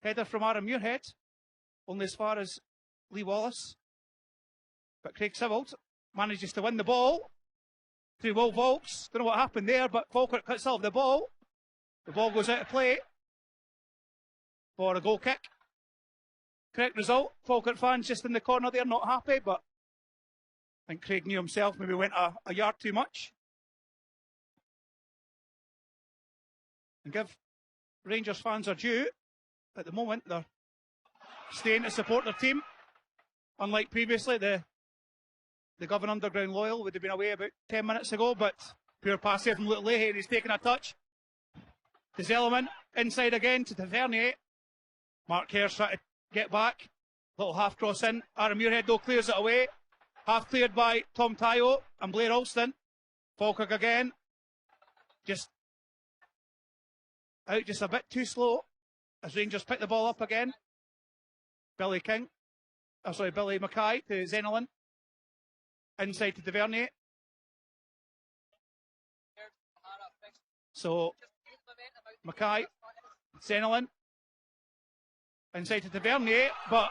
Header from Aaron Muirhead. Only as far as Lee Wallace. But Craig Sibbald manages to win the ball. Through Will Vaulks. Don't know what happened there, but Falkirk cuts off the ball. The ball goes out of play for a goal kick. Correct result. Falkirk fans just in the corner there, not happy, but I think Craig knew himself, maybe went a yard too much. And give Rangers fans their due. At the moment, they're staying to support their team. Unlike previously, the Govan Underground Loyal would have been away about 10 minutes ago, but Pure pass here from Luke Leahy, and he's taking a touch. To Zellerman, inside again to Tavernier. Mark Hare's trying to get back. Little half cross in. Aaron Muirhead though clears it away. Half cleared by Tom Tyo and Blair Alston. Falkirk again. Just out just a bit too slow as Rangers pick the ball up again. Billy Mackay to Zenelin. Inside to Tavernier. So Mackay, Zenelin. Inside to Tavernier, but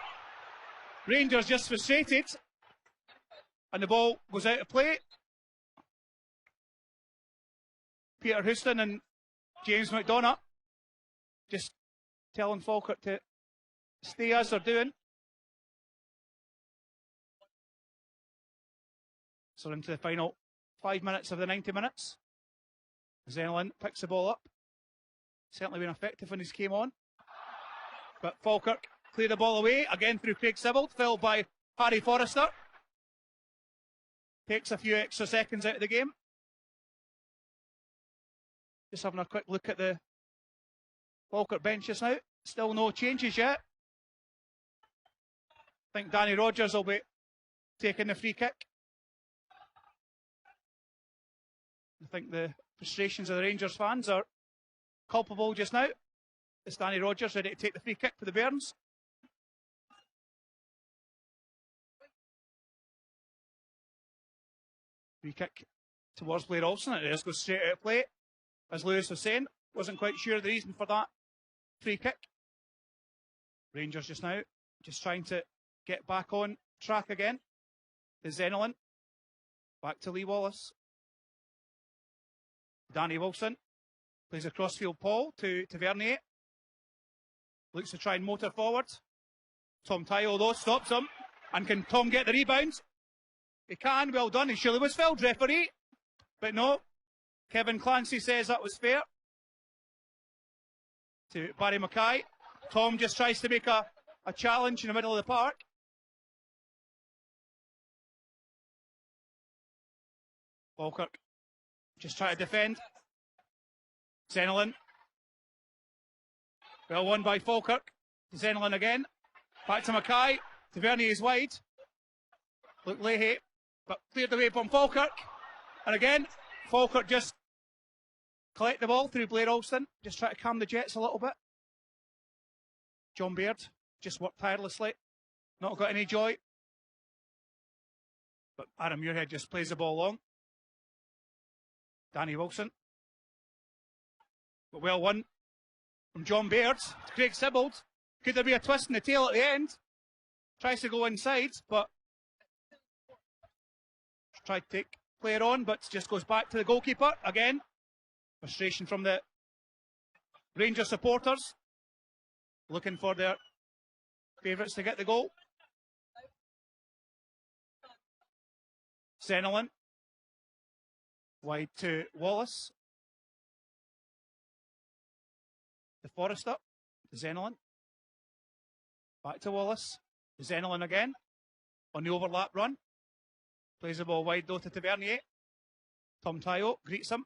Rangers just frustrated. And the ball goes out of play. Peter Houston and James McDonough just telling Falkirk to stay as they're doing. So into the final 5 minutes of the 90 minutes. Zenelin picks the ball up. Certainly been effective when he came on. But Falkirk clear the ball away, again through Craig Sibbald, filled by Harry Forrester. Takes a few extra seconds out of the game. Just having a quick look at the Falkirk bench just now. Still no changes yet. I think Danny Rogers will be taking the free kick. I think the frustrations of the Rangers fans are culpable just now. It's Danny Rogers ready to take the free kick for the Bairns. Free kick towards Blair Olsen. It just goes straight out of play. As Lewis was saying, wasn't quite sure the reason for that free kick. Rangers just now just trying to get back on track again. Is Zenelin. Back to Lee Wallace. Danny Wilson plays a crossfield ball to Tavernier. Looks to try and motor forward. Tom Tyo though stops him. And can Tom get the rebound? He can, well done. He surely was fouled, referee. But no. Kevin Clancy says that was fair. To Barry Mackay. Tom just tries to make a challenge in the middle of the park. Falkirk just try to defend. Zenelin. Well won by Falkirk. Zenelin again. Back to Mackay. Tavernier is wide. Luke Leahy. But cleared away from Falkirk. And again, Falkirk just collect the ball through Blair Alston. Just try to calm the Jets a little bit. John Baird just worked tirelessly. Not got any joy. But Aaron Muirhead just plays the ball long. Danny Wilson. But well won from John Baird to Craig Sibbald. Could there be a twist in the tail at the end? Tries to go inside, but tried to take player on, but just goes back to the goalkeeper again. Frustration from the Rangers supporters, looking for their favourites to get the goal. Zenelin. Wide to Wallace. To Forrester. To Zenelin. Back to Wallace. To Zenelin again. On the overlap run. Plays the ball wide though to Tavernier. Tom Tyo greets him.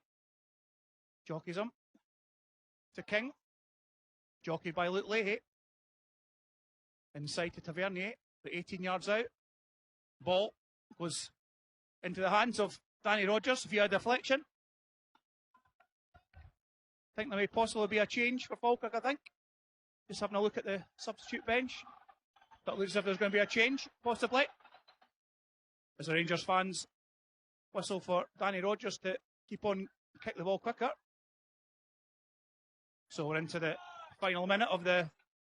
Jockeys him. To King. Jockeyed by Luke Leahy. Inside to Tavernier. But 18 yards out. Ball goes into the hands of Danny Rogers via deflection. I think there may possibly be a change for Falkirk, I think. Just having a look at the substitute bench. But looks as if there's going to be a change, possibly. As the Rangers fans whistle for Danny Rogers to keep on, kick the ball quicker. So we're into the final minute of the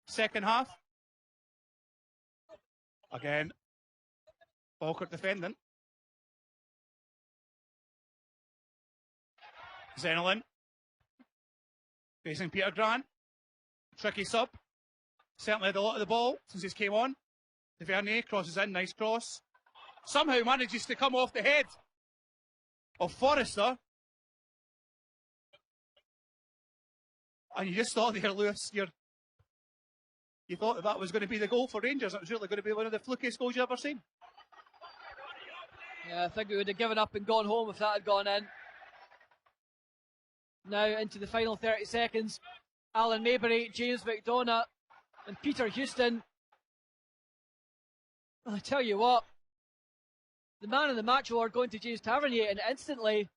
second half. Again, Falkirk defending. Zenelin. Facing Peter Grant. Tricky sub. Certainly had a lot of the ball since he's came on. Tavernier crosses in, nice cross. Somehow manages to come off the head of Forrester. And you just thought there, Lewis, you thought that was going to be the goal for Rangers. It was really going to be one of the flukiest goals you've ever seen. Yeah, I think we would have given up and gone home if that had gone in. Now into the final 30 seconds. Alan Maybury, James McDonough and Peter Houston. I tell you what, the man of the match award going to James Tavernier, and instantly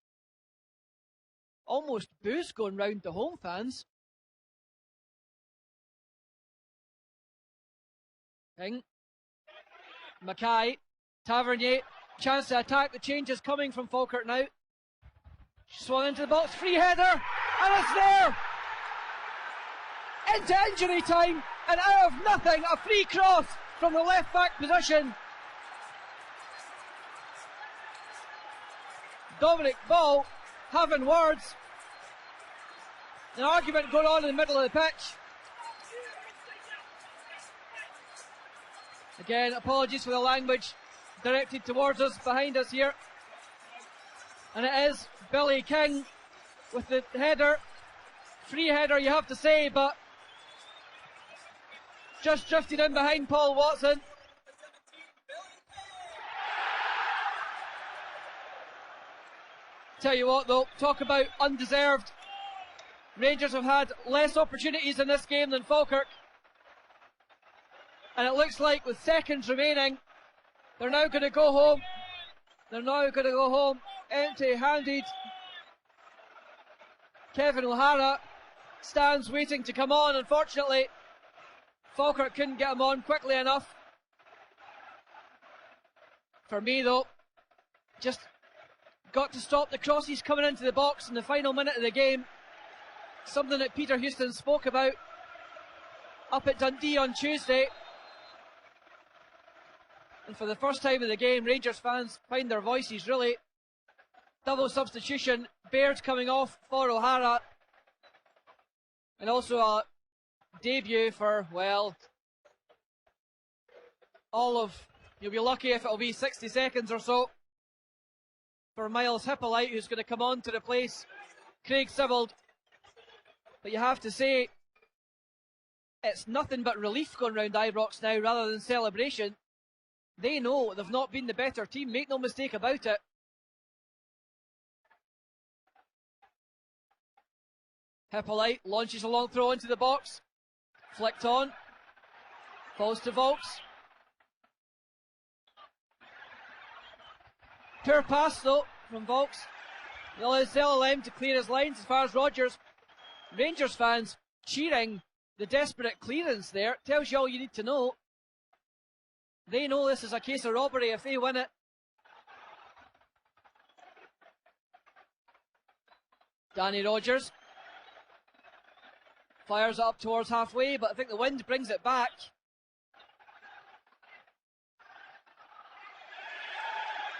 almost boos going round the home fans. King, Mackay, Tavernier, chance to attack. The change is coming from Falkirk now. Swung into the box, free header, and it's there! Into injury time, and out of nothing, a free cross from the left back position. Dominic Ball having words. An argument going on in the middle of the pitch. Again, apologies for the language directed towards us, behind us here. And it is Billy King with the header. Free header, you have to say, but just drifted in behind Paul Watson. Tell you what though, talk about undeserved. Rangers have had less opportunities in this game than Falkirk. And it looks like with seconds remaining, they're now going to go home. They're now going to go home empty-handed. Kevin O'Hara stands waiting to come on. Unfortunately, Falkirk couldn't get him on quickly enough. For me though, just got to stop the crosses coming into the box in the final minute of the game. Something that Peter Houston spoke about up at Dundee on Tuesday. And for the first time in the game, Rangers fans find their voices really. Double substitution, Baird coming off for O'Hara. And also a debut for, well, all of, you'll be lucky if it'll be 60 seconds or so, for Miles Hippolyte, who's going to come on to replace Craig Sibbald. But you have to say, it's nothing but relief going round Ibrox now rather than celebration. They know they've not been the better team, make no mistake about it. Hippolyte launches a long throw into the box. Flicked on. Falls to Volks. Poor pass though from Volks. He allows Zelalem to clear his lines as far as Rogers. Rangers fans cheering the desperate clearance there. Tells you all you need to know. They know this is a case of robbery if they win it. Danny Rogers fires it up towards halfway, but I think the wind brings it back.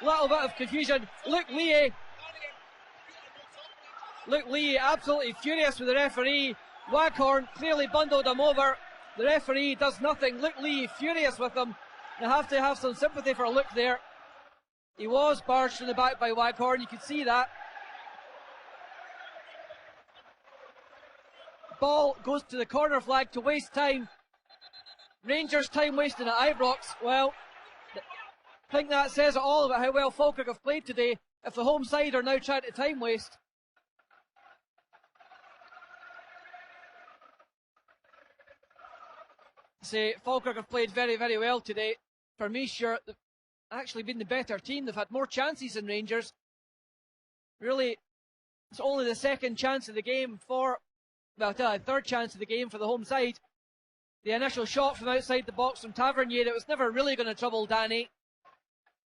Little bit of confusion. Luke Lee absolutely furious with the referee. Waghorn clearly bundled him over. The referee does nothing. Luke Lee furious with him. You have to have some sympathy for Luke there. He was barged in the back by Waghorn, you could see that. Ball goes to the corner flag to waste time. Rangers time wasting at Ibrox. Well, I think that says it all about how well Falkirk have played today, if the home side are now trying to time waste. Say, Falkirk have played very, very well today. For me, sure, they've actually been the better team. They've had more chances than Rangers. Really, it's only the second chance of the game for, well, third chance of the game for the home side. The initial shot from outside the box from Tavernier that was never really going to trouble Danny.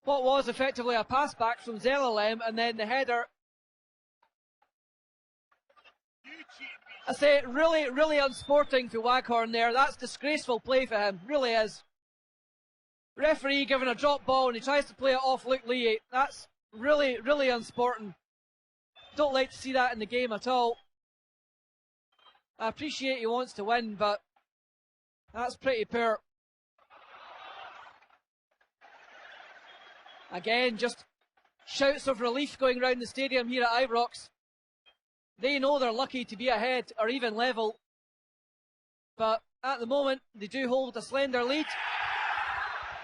What was effectively a pass back from Zelalem, and then the header. I say, really, really unsporting for Waghorn there. That's disgraceful play for him, really is. Referee giving a drop ball and he tries to play it off Luke Lee. That's really, really unsporting. Don't like to see that in the game at all. I appreciate he wants to win, but that's pretty poor. Again, just shouts of relief going round the stadium here at Ibrox. They know they're lucky to be ahead or even level. But at the moment, they do hold a slender lead.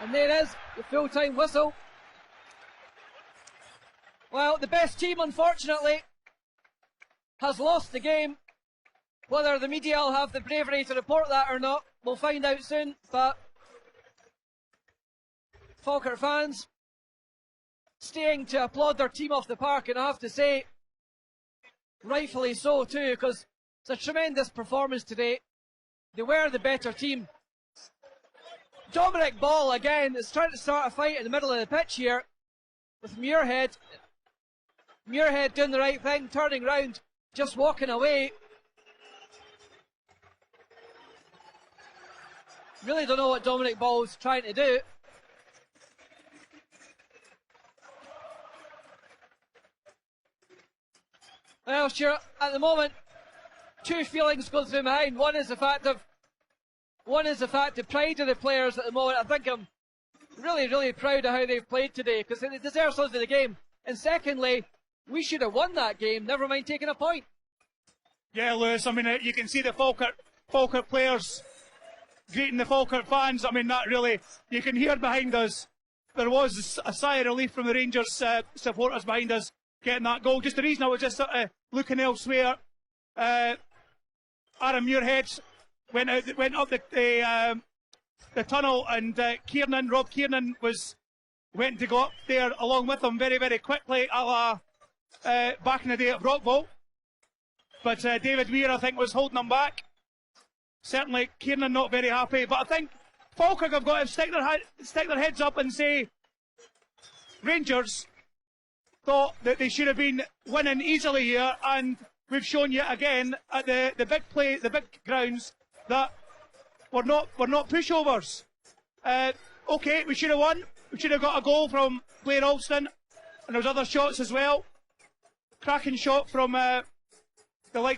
And there is the full-time whistle. Well, the best team, unfortunately, has lost the game. Whether the media will have the bravery to report that or not, we'll find out soon. But Falkirk fans staying to applaud their team off the park, and I have to say, rightfully so too, because it's a tremendous performance today. They were the better team. Dominic Ball again is trying to start a fight in the middle of the pitch here with Muirhead. Muirhead doing the right thing, turning round, just walking away. Really don't know what Dominic Ball's trying to do. Well, sure, at the moment, two feelings go through my mind. One is the fact of pride of the players at the moment. I think I'm really proud of how they've played today, because they deserve something of the game. And secondly, we should have won that game, never mind taking a point. Yeah, Lewis, I mean, you can see the Falkirk players greeting the Falkirk fans. I mean, that really, you can hear behind us. There was a sigh of relief from the Rangers supporters behind us getting that goal. Just the reason I was just looking elsewhere, Aaron Muirhead went up the tunnel, and Rob Kiernan went to go up there along with him very quickly, a la back in the day at Brockville. But David Weir, I think, was holding him back. Certainly Kiernan not very happy, but I think Falkirk have got to stick their heads up and say Rangers thought that they should have been winning easily here, and we've shown yet again at the big grounds that we're not pushovers. Okay, we should have won. We should have got a goal from Blair Alston, and there was other shots as well. Cracking shot from the likes